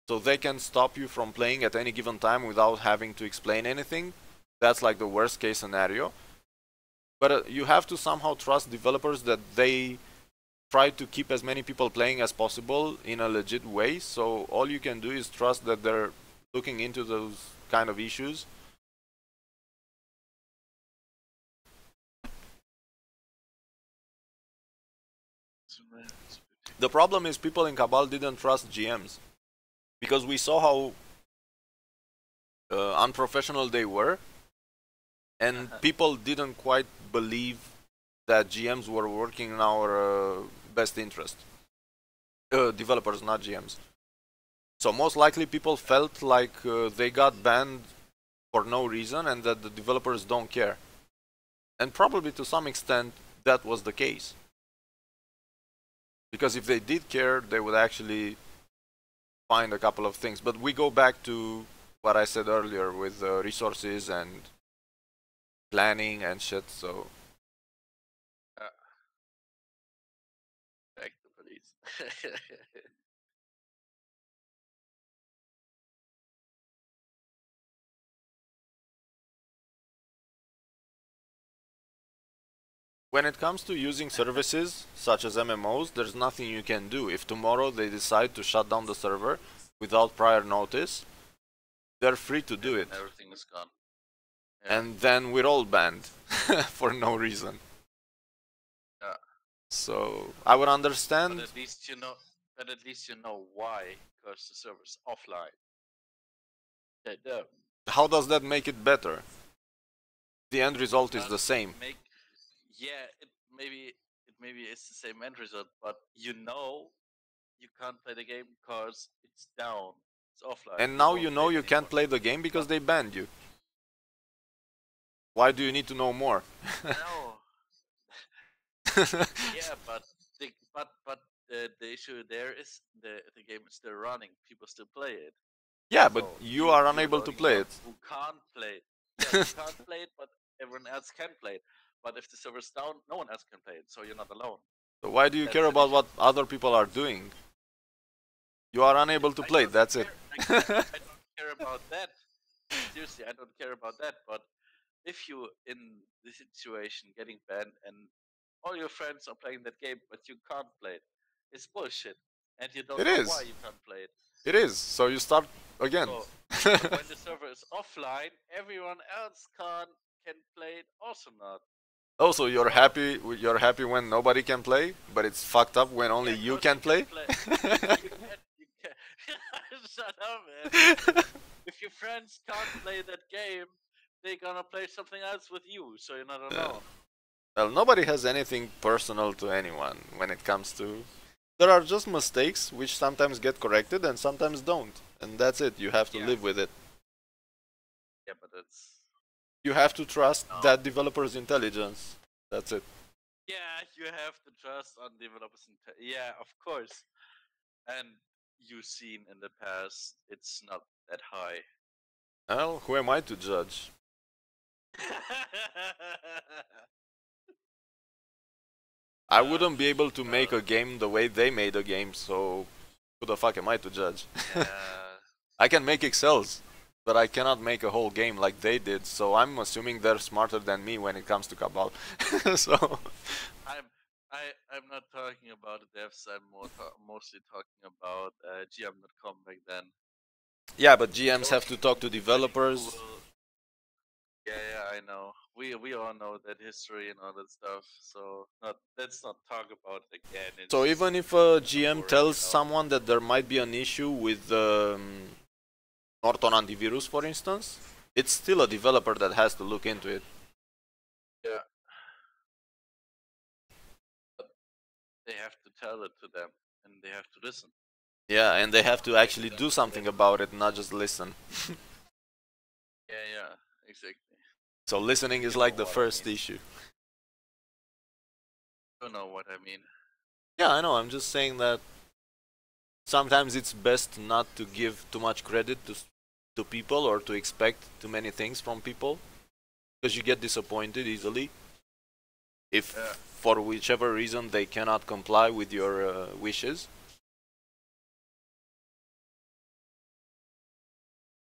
S1: So they can stop you from playing at any given time without having to explain anything. That's like the worst case scenario. But you have to somehow trust developers that they try to keep as many people playing as possible in a legit way. So all you can do is trust that they're looking into those kind of issues. The problem is people in Cabal didn't trust GMs because we saw how unprofessional they were, and people didn't quite believe that GMs were working in our best interest. Developers, not GMs. So most likely people felt like they got banned for no reason and that the developers don't care. And probably to some extent that was the case. Because if they did care, they would actually find a couple of things. But we go back to what I said earlier with resources and planning and shit. So
S6: Back to police.
S1: when it comes to using services such as MMOs, there's nothing you can do. If tomorrow they decide to shut down the server without prior notice, they're free to do it.
S6: Everything is gone. Yeah.
S1: And then we're all banned for no reason.
S6: Yeah.
S1: So I would understand.
S6: But at least you know. But at least you know why, because the server's offline.
S1: How does that make it better? The end result is the same.
S6: Yeah, it maybe it's the same end result, but you know you can't play the game because it's down, it's offline.
S1: And now you
S6: won't
S1: know
S6: play
S1: you
S6: it
S1: can't
S6: anymore.
S1: play the game because they banned you. Why do you need to know more?
S6: No. Yeah, but the issue there is the game is still running. People still play it.
S1: Yeah, but
S6: So
S1: you are
S6: you're
S1: unable
S6: the
S1: to
S6: only
S1: play
S6: one
S1: it.
S6: Who can't play it? Yeah, you can't play it, but everyone else can play it. But if the server's down, no one else can play it, so you're not alone.
S1: So why do you
S6: That's
S1: care
S6: the
S1: about
S6: issue.
S1: what other people are doing? You are unable to
S6: I
S1: play,
S6: don't
S1: that's it.
S6: care- I don't care about that. Seriously, I don't care about that. But if you in the situation getting banned and all your friends are playing that game, but you can't play it, it's bullshit, and you don't
S1: It
S6: know
S1: is.
S6: why you can't play it.
S1: It is. So you start again.
S6: So but when the server is offline, everyone else can play it. Also not.
S1: Also, you're happy. You're happy when nobody can play, but it's fucked up when only
S6: Yeah,
S1: you
S6: 'cause
S1: can play.
S6: You can. Shut up, man. If your friends can't play that game, they're gonna play something else with you, so you're not alone.
S1: Well, nobody has anything personal to anyone when it comes to. There are just mistakes which sometimes get corrected and sometimes don't, and that's it. You have to
S6: Yeah.
S1: live with it.
S6: Yeah, but that's.
S1: You have to trust
S6: No.
S1: that developer's intelligence. That's it.
S6: Yeah, you have to trust on developers. Yeah, of course. And you've seen in the past, it's not that high.
S1: Well, who am I to judge? I wouldn't be able to make a game the way they made a game, so who the fuck am I to judge?
S6: Yeah.
S1: I can make Excels, but I cannot make a whole game like they did, so I'm assuming they're smarter than me when it comes to Cabal. So
S6: I'm not talking about the devs. I'm mostly talking about GM.com back then.
S1: yeah, but GMs have to talk to developers.
S6: Cool. Yeah, I know. We all know that history and all that stuff. So let's not talk about it again. It's
S1: So even if a GM
S6: boring,
S1: tells
S6: you know.
S1: someone that there might be an issue with Norton Antivirus, for instance, it's still a developer that has to look into it.
S6: Yeah. But they have to tell it to them, and they have to listen.
S1: Yeah, and they have to actually do something about it, not just listen.
S6: Yeah, exactly.
S1: So listening is
S6: You
S1: like
S6: know
S1: the
S6: what I
S1: first
S6: mean.
S1: issue.
S6: You know what I mean.
S1: Yeah, I know. I'm just saying that sometimes it's best not to give too much credit to people or to expect too many things from people, because you get disappointed easily if
S6: Yeah.
S1: for whichever reason they cannot comply with your wishes.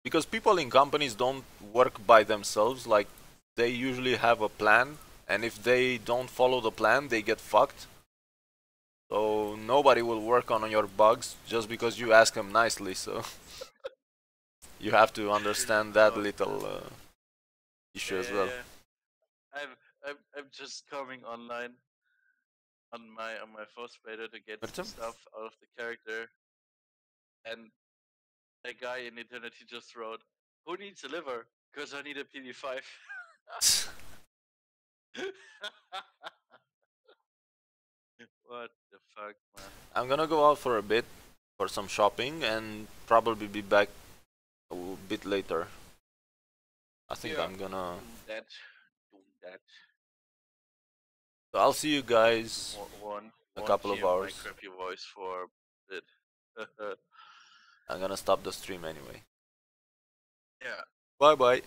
S1: Because people in companies don't work by themselves, like they usually have a plan, and if they don't follow the plan, they get fucked. So nobody will work on your bugs just because you ask them nicely, so you have to understand that little issue as well.
S6: Yeah. I'm just coming online on my first fader to get
S1: Bertem?
S6: stuff out of the character, and a guy in Eternity just wrote, "Who needs a liver? Because I need a PB5." What the fuck, man?
S1: I'm gonna go out for a bit for some shopping and probably be back a bit later. I think
S6: Yeah.
S1: I'm gonna.
S6: Do that.
S1: So I'll see you guys.
S6: One.
S1: A couple of
S6: hear my
S1: hours.
S6: crappy voice for a bit.
S1: I'm gonna stop the stream anyway.
S6: Yeah.
S1: Bye bye.